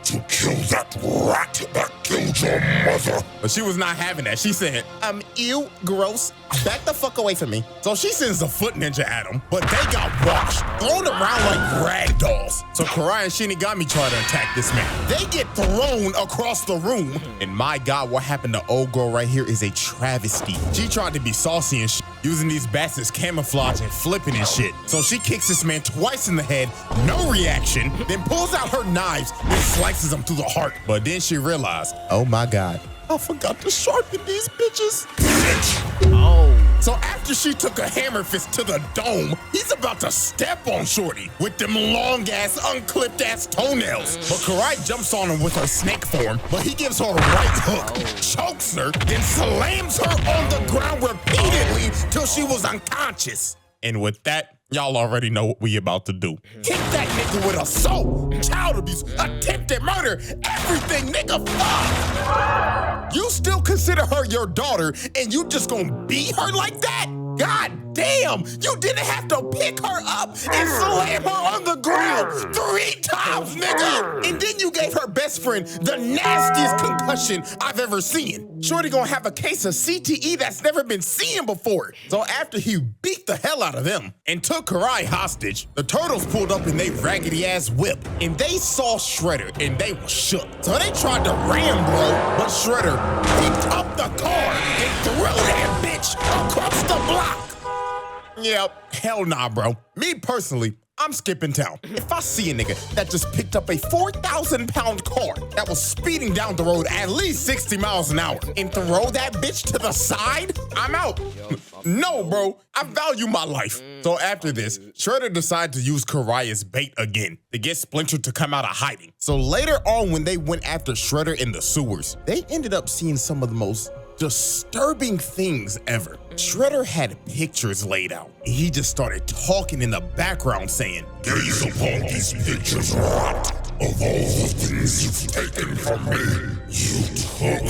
To kill that rat that killed your mother. But she was not having that. She said, ew, gross. Back the fuck away from me. So she sends the foot ninja at him, but they got washed, thrown around like rag dolls. So Karai and Shinigami try to attack this man. They get thrown across the room. And my God, what happened to old girl right here is a travesty. She tried to be saucy and shit, using these bats as camouflage and flipping and shit. So she kicks this man twice in the head, no reaction, then pulls out her knives and slices him through the heart. But then she realized, oh my God, I forgot to sharpen these bitches. Oh. So after she took a hammer fist to the dome, he's about to step on Shorty with them long ass, unclipped ass toenails. But Karai jumps on him with her snake form, but he gives her a right hook, chokes her, then slams her on the ground repeatedly till she was unconscious. And with that, y'all already know what we about to do. Hit that nigga with assault, child abuse, attempted murder, everything, nigga, fuck! You still consider her your daughter and you just gonna beat her like that? God damn, you didn't have to pick her up and slam her on the ground 3 times, nigga! And then you gave her best friend the nastiest concussion I've ever seen. Shorty gonna have a case of CTE that's never been seen before. So after he beat the hell out of them and took Karai hostage, the turtles pulled up in they raggedy ass whip and they saw Shredder and they were shook. So they tried to ram bro, but Shredder picked up the car and threw that bitch across the block. Yep, hell nah, bro. Me personally, I'm skipping town. If I see a nigga that just picked up a 4,000-pound car that was speeding down the road at least 60 miles an hour and throw that bitch to the side, I'm out. No, bro, I value my life. So after this, Shredder decided to use Karai as bait again to get Splinter to come out of hiding. So later on, when they went after Shredder in the sewers, they ended up seeing some of the most disturbing things ever. Shredder had pictures laid out. He just started talking in the background saying, Gaze upon these pictures, rat. Of all the things you've taken from me, you took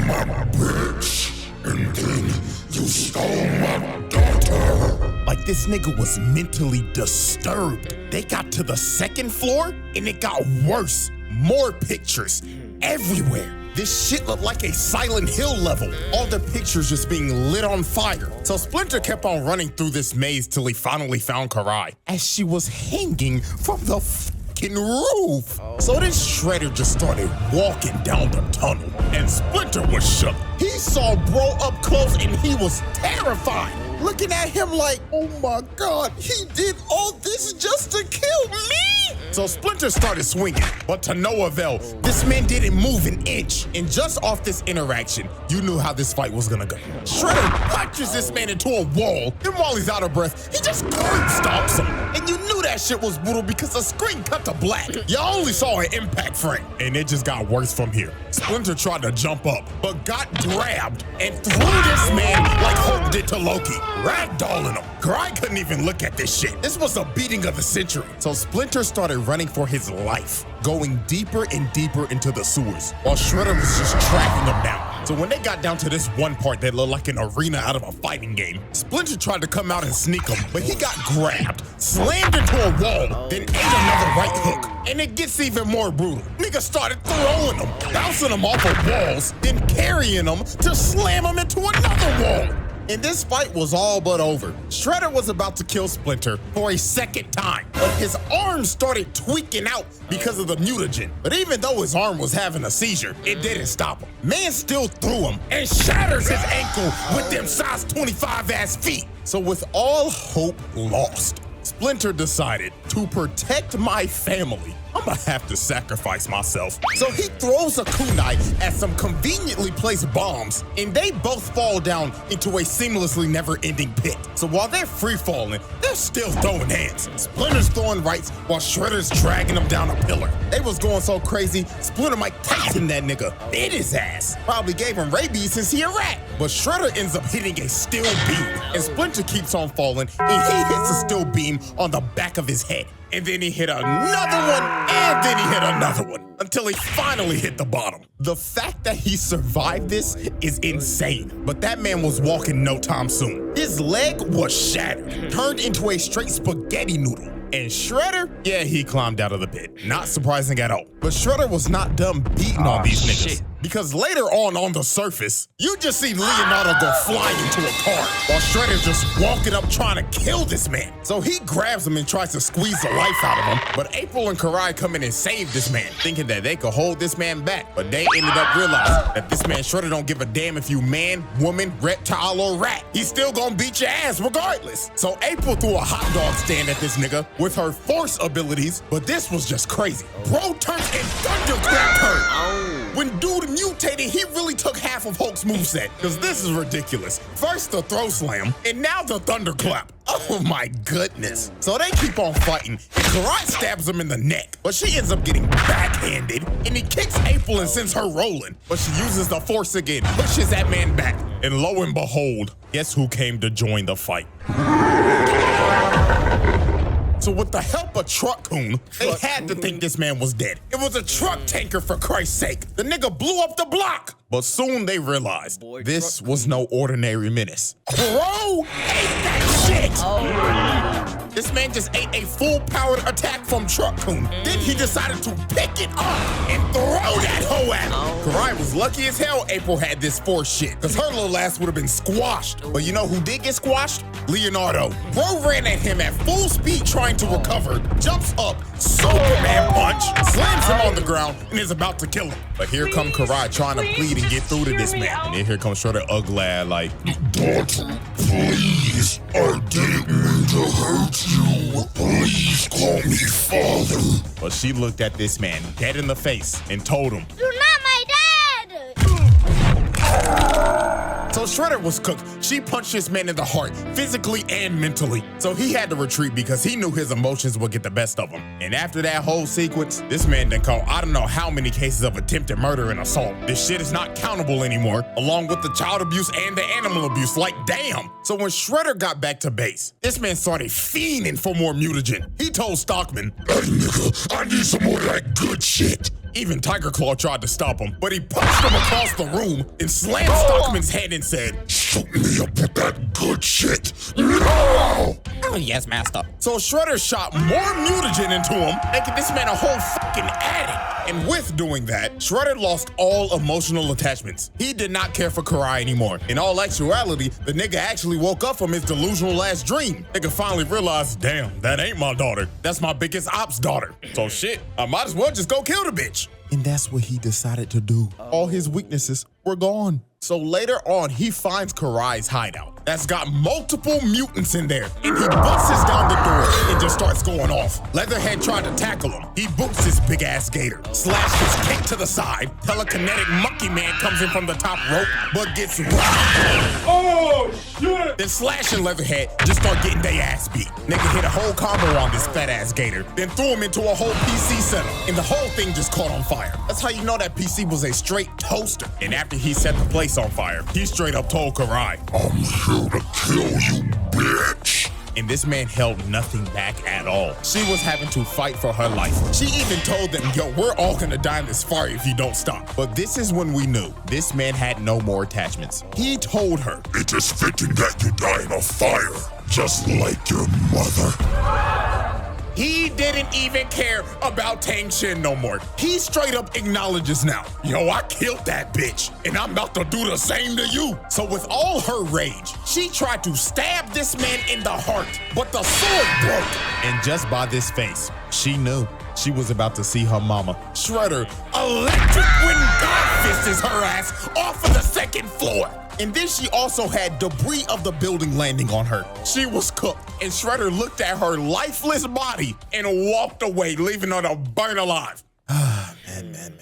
my bitch, and then you stole my daughter. Like this nigga was mentally disturbed. They got to the 2nd floor and it got worse. More pictures everywhere. This shit looked like a Silent Hill level. All the pictures just being lit on fire. So Splinter kept on running through this maze till he finally found Karai as she was hanging from the fucking roof. So then Shredder just started walking down the tunnel and Splinter was shook. He saw bro up close and he was terrified. Looking at him like, oh my God, he did all this just to kill So Splinter started swinging, but to no avail. This man didn't move an inch. And just off this interaction, you knew how this fight was gonna go. Shredder punches this man into a wall. Then while he's out of breath, he just curb stomps him. And you knew that shit was brutal because the screen cut to black. You only saw an impact frame. And it just got worse from here. Splinter tried to jump up, but got grabbed and threw this man like Hulk did to Loki, ragdolling him. Karai couldn't even look at this shit. This was a beating of the century. So Splinter started running for his life, going deeper and deeper into the sewers, while Shredder was just tracking him down. So when they got down to this one part that looked like an arena out of a fighting game, Splinter tried to come out and sneak him, but he got grabbed, slammed into a wall, then ate another right hook. And it gets even more brutal. Nigga started throwing him, bouncing him off of walls, then carrying him to slam him into another wall. And this fight was all but over. Shredder was about to kill Splinter for a second time, but his arm started tweaking out because of the mutagen. But even though his arm was having a seizure, it didn't stop him. Man still threw him and shatters his ankle with them size 25 ass feet. So with all hope lost, Splinter decided to protect my family. I'm gonna have to sacrifice myself. So he throws a kunai at some conveniently placed bombs, and they both fall down into a seamlessly never-ending pit. So while they're free-falling, they're still throwing hands. Splinter's throwing rights while Shredder's dragging him down a pillar. They was going so crazy, Splinter Mike Tyson that nigga bit his ass. Probably gave him rabies since he a rat. But Shredder ends up hitting a steel beam, and Splinter keeps on falling, and he hits a steel beam on the back of his head. And then he hit another one, and then he hit another one, until he finally hit the bottom. The fact that he survived this is insane, but that man was walking no time soon. His leg was shattered, turned into a straight spaghetti noodle. And Shredder, yeah, he climbed out of the pit. Not surprising at all. But Shredder was not done beating on these niggas. Because later on the surface, you just see Leonardo go flying into a car while Shredder's just walking up trying to kill this man. So he grabs him and tries to squeeze the life out of him. But April and Karai come in and save this man, thinking that they could hold this man back. But they ended up realizing that this man Shredder don't give a damn if you man, woman, reptile, or rat. He's still gonna beat your ass regardless. So April threw a hot dog stand at this nigga with her force abilities, but this was just crazy. Bro turned and thunderclapped her. When dude mutated, he really took half of Hulk's moveset, because this is ridiculous. First the throw slam, and now the thunderclap. Oh my goodness. So they keep on fighting, and Karai stabs him in the neck, but she ends up getting backhanded, and he kicks April and sends her rolling. But she uses the force again, pushes that man back, and lo and behold, guess who came to join the fight? So with the help of Truck-kun, they had to think this man was dead. It was a truck tanker, for Christ's sake. The nigga blew up the block. But soon they realized this was no ordinary menace. Bro ate that shit! This man just ate a full-powered attack from Truck-kun. Then he decided to pick it up and throw that hoe at him. Karai was lucky as hell April had this force shit, because her little ass would have been squashed. But you know who did get squashed? Leonardo. Bro ran at him at full speed trying to recover, jumps up, Superman punch, slams him on the ground, and is about to kill him. But here come Karai trying to plead and get through to this man. And then here comes Shredder ugly like, Daughter, please, I didn't mean to hurt you. Please call me father. But she looked at this man dead in the face and told him, You're not my dad! So Shredder was cooked. She punched this man in the heart, physically and mentally. So he had to retreat because he knew his emotions would get the best of him. And after that whole sequence, this man done caught I don't know how many cases of attempted murder and assault. This shit is not countable anymore, along with the child abuse and the animal abuse. Like, damn. So when Shredder got back to base, this man started fiending for more mutagen. He told Stockman, Hey nigga, I need some more of that good shit. Even Tiger Claw tried to stop him, but he punched him across the room and slammed Stockman's head and said, Shoot me up with that good shit. No! Oh, yes, master. So Shredder shot more mutagen into him, making this man a whole fucking addict. And with doing that, Shredder lost all emotional attachments. He did not care for Karai anymore. In all actuality, the nigga actually woke up from his delusional last dream. Nigga finally realized, damn, that ain't my daughter. That's my biggest ops daughter. So shit, I might as well just go kill the bitch. And that's what he decided to do. All his weaknesses were gone. So later on, he finds Karai's hideout that's got multiple mutants in there, and he busts down the door and just starts going off. Leatherhead tried to tackle him. He boots his big ass gator. Slash gets kicked to the side. Telekinetic monkey man comes in from the top rope, but gets rocked. Oh, shit! Then Slash and Leatherhead just start getting their ass beat. Nigga hit a whole combo on this fat ass gator, then threw him into a whole PC setup, and the whole thing just caught on fire. That's how you know that PC was a straight toaster. And after he set the place on fire, he straight up told Karai, I'm here to kill you, bitch. and this man held nothing back at all. She was having to fight for her life. She even told them, yo, we're all gonna die in this fire if you don't stop. But this is when we knew this man had no more attachments. He told her, it is fitting that you die in a fire, just like your mother. he didn't even care about Tang Shin no more. He straight up acknowledges now, yo, I killed that bitch, and I'm about to do the same to you. So with all her rage, she tried to stab this man in the heart, but the sword broke. And just by this face, she knew she was about to see her mama, Shredder, electric when God fists her ass off of the second floor. And then she also had debris of the building landing on her. She was cooked, and Shredder looked at her lifeless body and walked away, leaving her to burn alive. Man.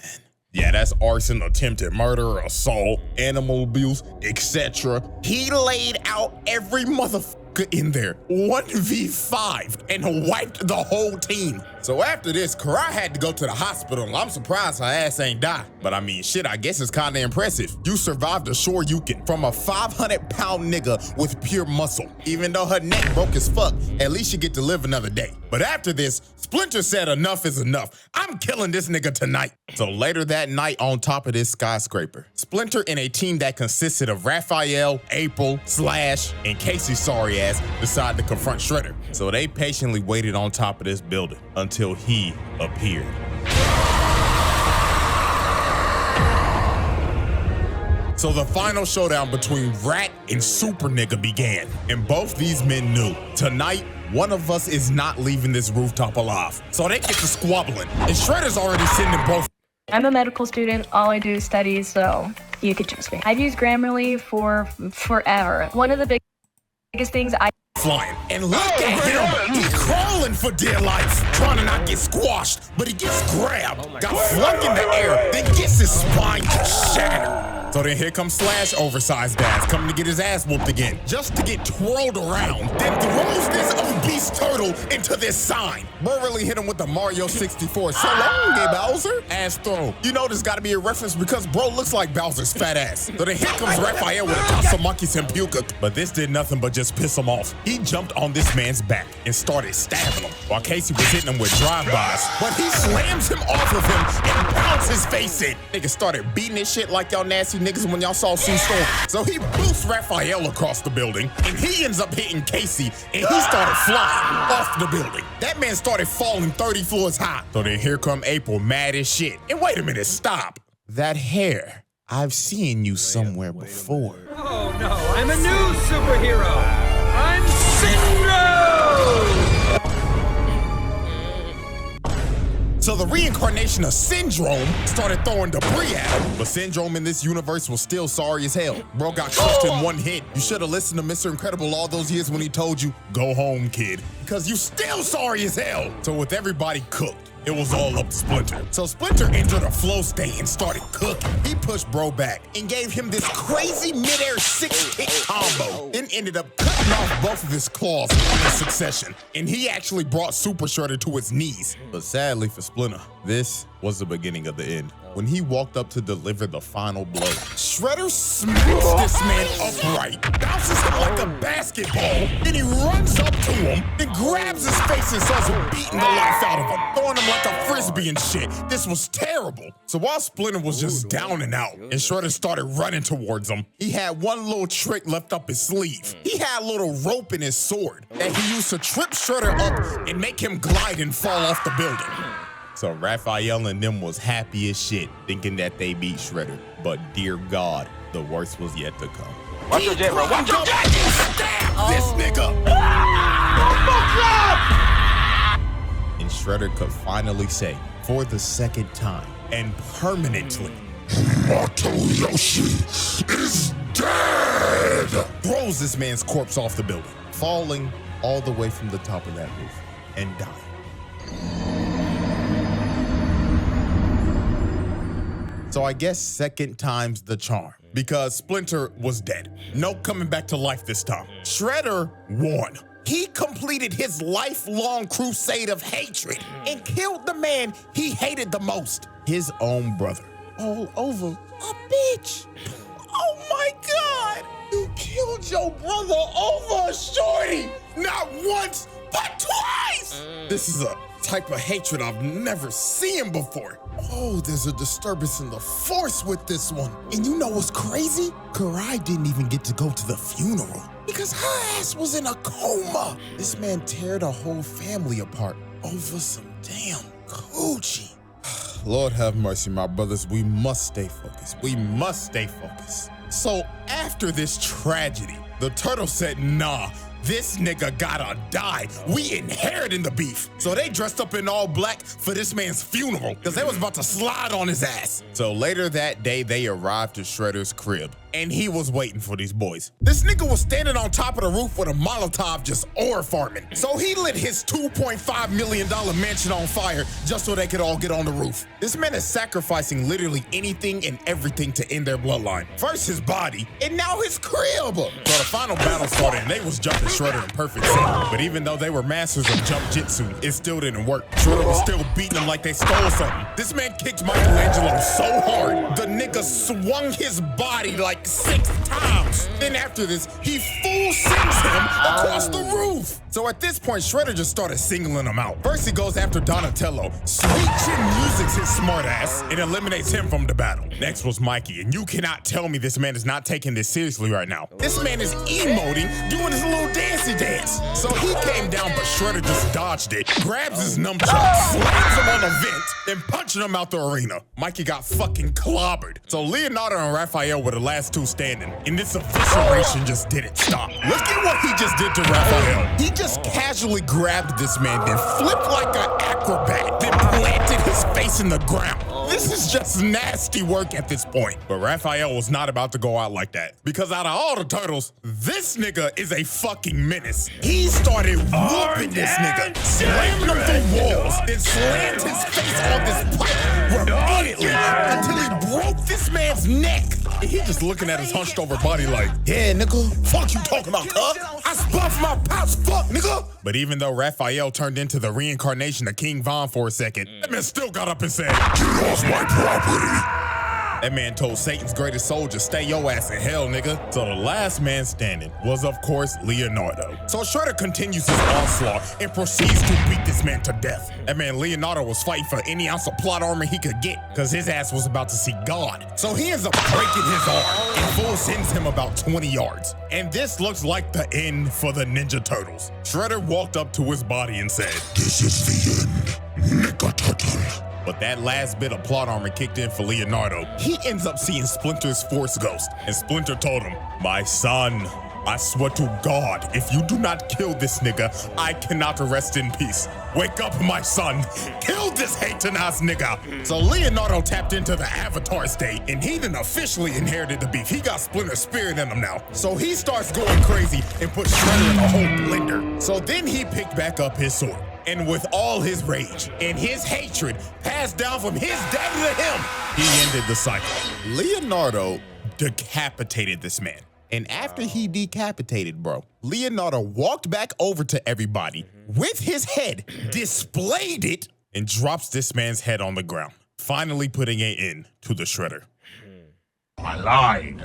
Yeah, that's arson, attempted murder, assault, animal abuse, etc. He laid out every motherfucker in there, 1v5, and wiped the whole team. So after this, Karai had to go to the hospital. I'm surprised her ass ain't die. But I mean, shit, I guess it's kinda impressive. You survived a Shoryuken from a 500-pound nigga with pure muscle. Even though her neck broke as fuck, at least she get to live another day. But after this, Splinter said enough is enough. I'm killing this nigga tonight. So later that night on top of this skyscraper, Splinter and a team that consisted of Raphael, April, Slash, and Casey's sorry ass decided to confront Shredder. So they patiently waited on top of this building until he appeared. So the final showdown between Rat and Super Nigga began, and both these men knew tonight one of us is not leaving this rooftop alive. So they get to squabbling, and Shredder's already sending both. I'm a medical student. All I do is study, so you could trust me. I've used Grammarly for forever. One of the biggest things flying. And look at him! He's crawling for dear life, trying to not get squashed, but he gets grabbed, got flung in the air, then gets his spine to shatter. So then here comes Slash, oversized ass, coming to get his ass whooped again, just to get twirled around, then throws this obese turtle into this sign. Bro really hit him with the Mario 64 so long, Bowser ass throw. You know there's gotta be a reference because bro looks like Bowser's fat ass. So then here comes Raphael with a Tatsumaki Senpuku, but this did nothing but just piss him off. He jumped on this man's back and started stabbing him while Casey was hitting him with drive-bys, but he slams him off of him and pounds his face in. Niggas started beating this shit like y'all nasty niggas when y'all saw Sue Storm. So he boosts Raphael across the building, and he ends up hitting Casey, and he started flying off the building. That man started falling 30 floors high. So then here come April, mad as shit. And wait a minute, stop. That hair, I've seen you somewhere before. Oh no, I'm a new superhero! I'm Syndrome! So the reincarnation of Syndrome started throwing debris at him. But Syndrome in this universe was still sorry as hell. Bro got crushed in one hit. You should have listened to Mr. Incredible all those years when he told you, go home, kid. Because you still sorry as hell. So with everybody cooked, it was all up to Splinter. So Splinter entered a flow state and started cooking. He pushed bro back and gave him this crazy midair 6-kick combo. Then ended up cutting off both of his claws in succession. And he actually brought Super Shredder to his knees. But sadly for Splinter, this was the beginning of the end. When he walked up to deliver the final blow, Shredder smacks this man upright, bounces him like a basketball, then he runs up to him, then grabs his face and starts beating the life out of him, throwing him like a frisbee and shit. This was terrible. So while Splinter was just down and out, and Shredder started running towards him, he had one little trick left up his sleeve. He had a little rope in his sword that he used to trip Shredder up and make him glide and fall off the building. So Raphael and them was happy as shit, thinking that they beat Shredder. But dear God, the worst was yet to come. Watch your jet, bro. Watch your jet! Stab this nigga! And Shredder could finally say, for the second time, and permanently, Yamato Yoshi is dead! throws this man's corpse off the building, falling all the way from the top of that roof. and die. So I guess second time's the charm, because Splinter was dead. No coming back to life this time. Shredder won. He completed his lifelong crusade of hatred and killed the man he hated the most, his own brother. All over a bitch. Oh my God! You killed your brother over a shorty! Not once, but twice! This is a type of hatred I've never seen before. Oh, there's a disturbance in the force with this one. And you know what's crazy? Karai didn't even get to go to the funeral because her ass was in a coma. This man teared a whole family apart over some damn coochie. Lord have mercy, my brothers. We must stay focused. We must stay focused. So after this tragedy, the turtle said, nah, this nigga gotta die. We inheriting the beef. So they dressed up in all black for this man's funeral because they was about to slide on his ass. So later that day, they arrived to Shredder's crib and he was waiting for these boys. This nigga was standing on top of the roof with a Molotov just ore farming. So he lit his $2.5 million mansion on fire just so they could all get on the roof. This man is sacrificing literally anything and everything to end their bloodline. First his body, and now his crib. So the final battle started and they was jumping Shredder in perfect sync. But even though they were masters of jump jitsu, it still didn't work. Shredder was still beating them like they stole something. This man kicked Michelangelo so hard, the nigga swung his body like 6 times. Then after this, he full sends him across the roof. So at this point, Shredder just started singling him out. First, he goes after Donatello. Sweet Chin Music's his smart ass and eliminates him from the battle. Next was Mikey, and you cannot tell me this man is not taking this seriously right now. This man is emoting, doing his little dancey dance. So he came down, but Shredder just dodged it, grabs his nunchuck, slams him on the vent, then punching him out the arena. Mikey got fucking clobbered. So Leonardo and Raphael were the last two standing, and this evisceration just didn't stop. Look at what he just did to Raphael. He just casually grabbed this man, then flipped like an acrobat, then planted his face in the ground. This is just nasty work at this point. But Raphael was not about to go out like that, because out of all the turtles, this nigga is a fucking menace. He started whooping this nigga, slamming him through walls, then slammed his face on this pipe repeatedly until he broke this man's neck. And he just looking at his hunched over body like, yeah, nigga, fuck you talking about, cuz? I spun from my pouch, fuck, nigga. But even though Raphael turned into the reincarnation of King Von for a second, that man still got up and said, get off my property. That man told Satan's greatest soldier, stay your ass in hell, nigga. So the last man standing was, of course, Leonardo. So Shredder continues his onslaught and proceeds to beat this man to death. That man Leonardo was fighting for any ounce of plot armor he could get because his ass was about to see God. So he ends up breaking his arm and Full sends him about 20 yards. And this looks like the end for the Ninja Turtles. Shredder walked up to his body and said, this is the end, Nigga Turtle. But that last bit of plot armor kicked in for Leonardo. He ends up seeing Splinter's Force Ghost, and Splinter told him, my son, I swear to God, if you do not kill this nigga, I cannot rest in peace. Wake up, my son. Kill this hating ass nigga. So Leonardo tapped into the Avatar state, and he done officially inherited the beef. He got Splinter's spirit in him now. So he starts going crazy and puts Shredder in a whole blender. So then he picked back up his sword. And with all his rage and his hatred passed down from his daddy to him, he ended the cycle. Leonardo decapitated this man. And after he decapitated, bro, Leonardo walked back over to everybody with his head, displayed it, and drops this man's head on the ground, finally putting an end to the Shredder. I lied.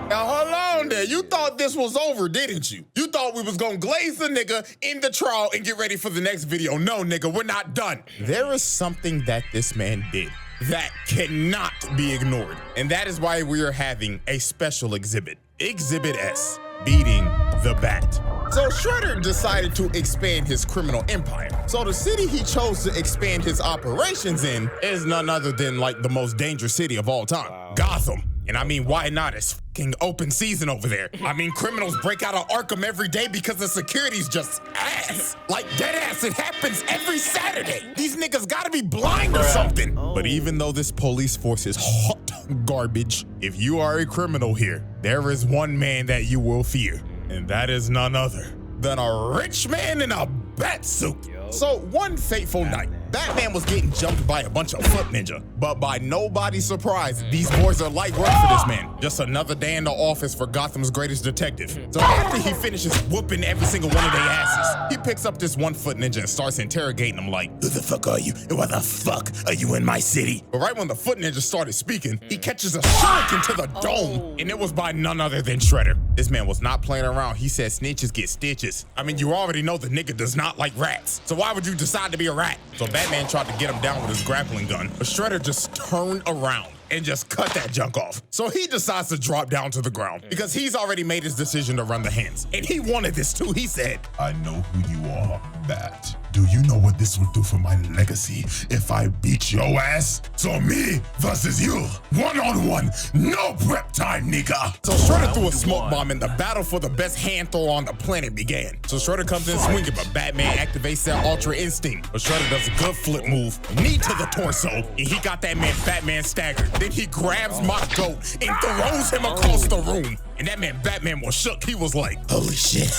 Now hold on there. You thought this was over, didn't you? You thought we was gonna glaze the nigga in the trial and get ready for the next video. No, nigga, we're not done. There is something that this man did that cannot be ignored. And that is why we are having a special exhibit. Exhibit S, beating the Bat. So Shredder decided to expand his criminal empire. So the city he chose to expand his operations in is none other than like the most dangerous city of all time, Gotham. And I mean, why not? It's fucking open season over there. I mean, criminals break out of Arkham every day because the security's just ass. Like dead ass, it happens every Saturday. These niggas gotta be blind or something. But even though this police force is hot garbage, if you are a criminal here, there is one man that you will fear. And that is none other than a rich man in a bat suit. So one fateful night, Batman was getting jumped by a bunch of foot ninja. But by nobody's surprise, these boys are light work for this man. Just another day in the office for Gotham's greatest detective. So after he finishes whooping every single one of their asses, he picks up this one foot ninja and starts interrogating him like, who the fuck are you? And why the fuck are you in my city? But right when the foot ninja started speaking, he catches a shuriken to the dome. And it was by none other than Shredder. This man was not playing around. He said snitches get stitches. I mean, you already know the nigga does not like rats. So why would you decide to be a rat? So Batman tried to get him down with his grappling gun, but Shredder just turned around and just cut that junk off. So he decides to drop down to the ground because he's already made his decision to run the hands. And he wanted this too. He said, I know who you are, Bat. Do you know what this would do for my legacy if I beat your ass? So me versus you, one-on-one, no prep time, nigga. So Shredder threw a smoke bomb and the battle for the best hand throw on the planet began. So Shredder comes in swinging, but Batman activates that Ultra Instinct. But Shredder does a good flip move, knee to the torso, and he got that man Batman staggered. Then he grabs my goat and throws him across the room. And that man Batman was shook. He was like, holy shit.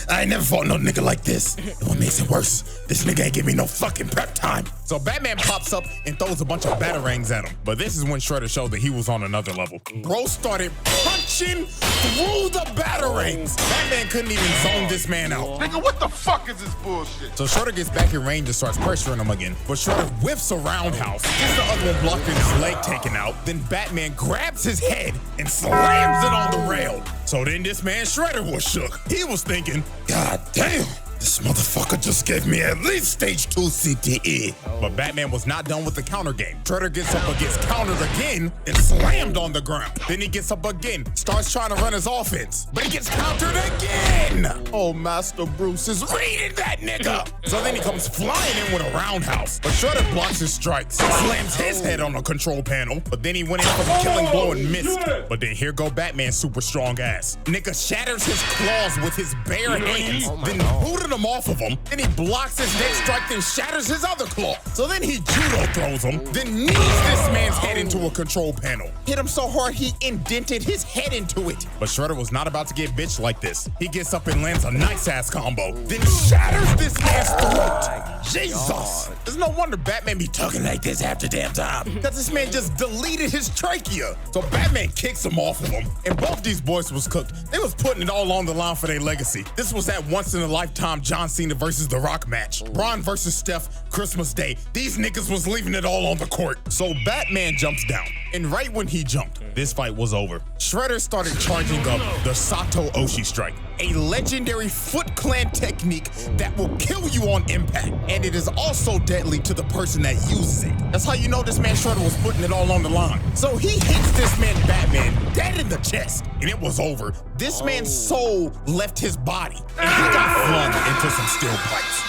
I ain't never fought no nigga like this. And what makes it worse, this nigga ain't give me no fucking prep time. So Batman pops up and throws a bunch of batarangs at him. But this is when Shredder showed that he was on another level. Bro started punching through the batarangs. Batman couldn't even zone this man out. Nigga, what the fuck is this bullshit? So Shredder gets back in range and starts pressuring him again. But Shredder whips a roundhouse, gets the other one blocking his leg taken out. Then Batman grabs his head and slams it on the rail. So then this man Shredder was shook. He was thinking, God damn, this motherfucker just gave me at least stage 2 CTE. But Batman was not done with the counter game. Shredder gets up and gets countered again and slammed on the ground. Then he gets up again, starts trying to run his offense, but he gets countered again. Oh, Master Bruce is reading that nigga. So then he comes flying in with a roundhouse, but Shredder blocks his strikes, slams his head on the control panel, but then he went in for the killing blow and missed. But then here go Batman's super strong ass. Nigga shatters his claws with his bare hands, then booted him off of him, then he blocks his next strike, then shatters his other claw. So then he judo throws him, then knees this man's head into a control panel. Hit him so hard he indented his head into it. But Shredder was not about to get bitched like this. He gets up and lands a nice ass combo, then shatters this man's throat. Jesus! There's no wonder Batman be talking like this half the damn time, because this man just deleted his trachea. So Batman kicks him off of him, and both these boys was cooked. They was putting it all on the line for their legacy. This was that once in a lifetime John Cena versus The Rock match. Braun versus Steph, Christmas Day. These niggas was leaving it all on the court. So Batman jumps down, and right when he jumped, this fight was over. Shredder started charging up the Sato Oshi strike, a legendary Foot Clan technique that will kill you on impact, and it is also deadly to the person that uses it. That's how you know this man Shredder was putting it all on the line. So he hits this man Batman dead in the chest, and it was over. This man's soul left his body, and he got flung into some steel pipes.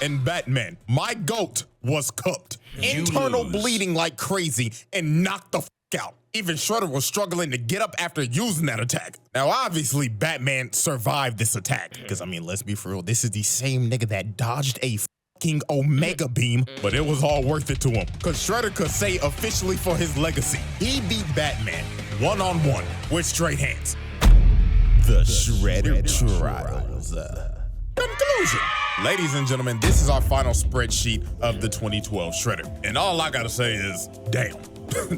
And Batman, my goat, was cooked. Internal bleeding like crazy and knocked the f out. Even Shredder was struggling to get up after using that attack. Now, obviously, Batman survived this attack. Because, I mean, let's be for real, this is the same nigga that dodged a fucking Omega Beam, but it was all worth it to him. Because Shredder could say officially for his legacy, he beat Batman one-on-one with straight hands. The Shredder Trials. Conclusion. Ladies and gentlemen, this is our final spreadsheet of the 2012 Shredder. And all I gotta say is, damn.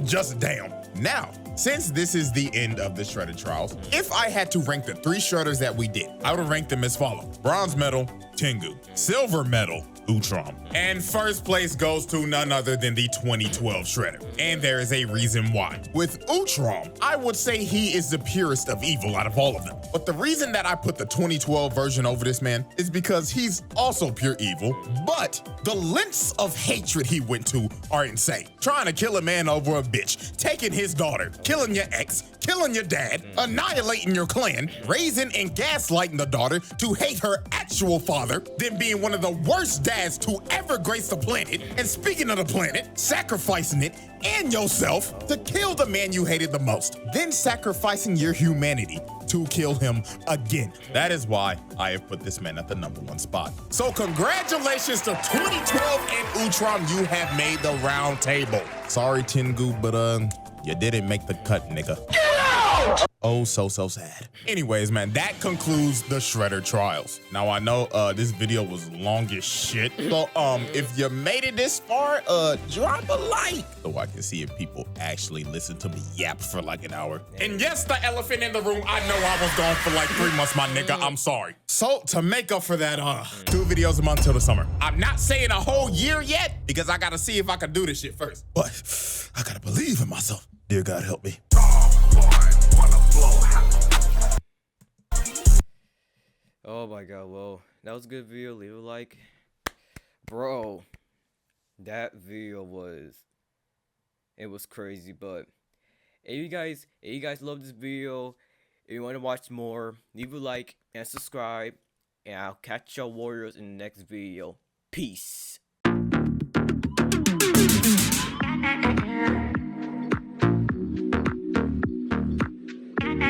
Just damn. Now, since this is the end of the Shredder Trials, if I had to rank the 3 Shredders that we did, I would rank them as follows. Bronze medal, Tengu. Silver medal, Utrom. And first place goes to none other than the 2012 Shredder. And there is a reason why. With Utrom, I would say he is the purest of evil out of all of them. But the reason that I put the 2012 version over this man is because he's also pure evil, but the lengths of hatred he went to are insane. Trying to kill a man over a bitch, taking his daughter, killing your ex, killing your dad, annihilating your clan, raising and gaslighting the daughter to hate her actual father, then being one of the worst dads to ever grace the planet, and speaking of the planet, sacrificing it and yourself to kill the man you hated the most, then sacrificing your humanity to kill him again. That is why I have put this man at the #1 spot. So congratulations to 2012 and Utrom, you have made the round table. Sorry, Tengu, but you didn't make the cut, nigga. Get out! Oh, so sad. Anyways, man, that concludes the Shredder trials. Now, I know this video was long as shit. So, if you made it this far, drop a like so I can see if people actually listen to me yap for like an hour. And yes, the elephant in the room, I know I was gone for like 3 months, my nigga. I'm sorry. So, to make up for that, 2 videos a month till the summer. I'm not saying a whole year yet because I gotta see if I can do this shit first. But I gotta believe in myself. Dear God, help me. Oh my god, well, that was a good video. Leave a like. Bro, that video was crazy. But if you guys love this video, if you want to watch more, leave a like and subscribe, and I'll catch y'all warriors in the next video. Peace.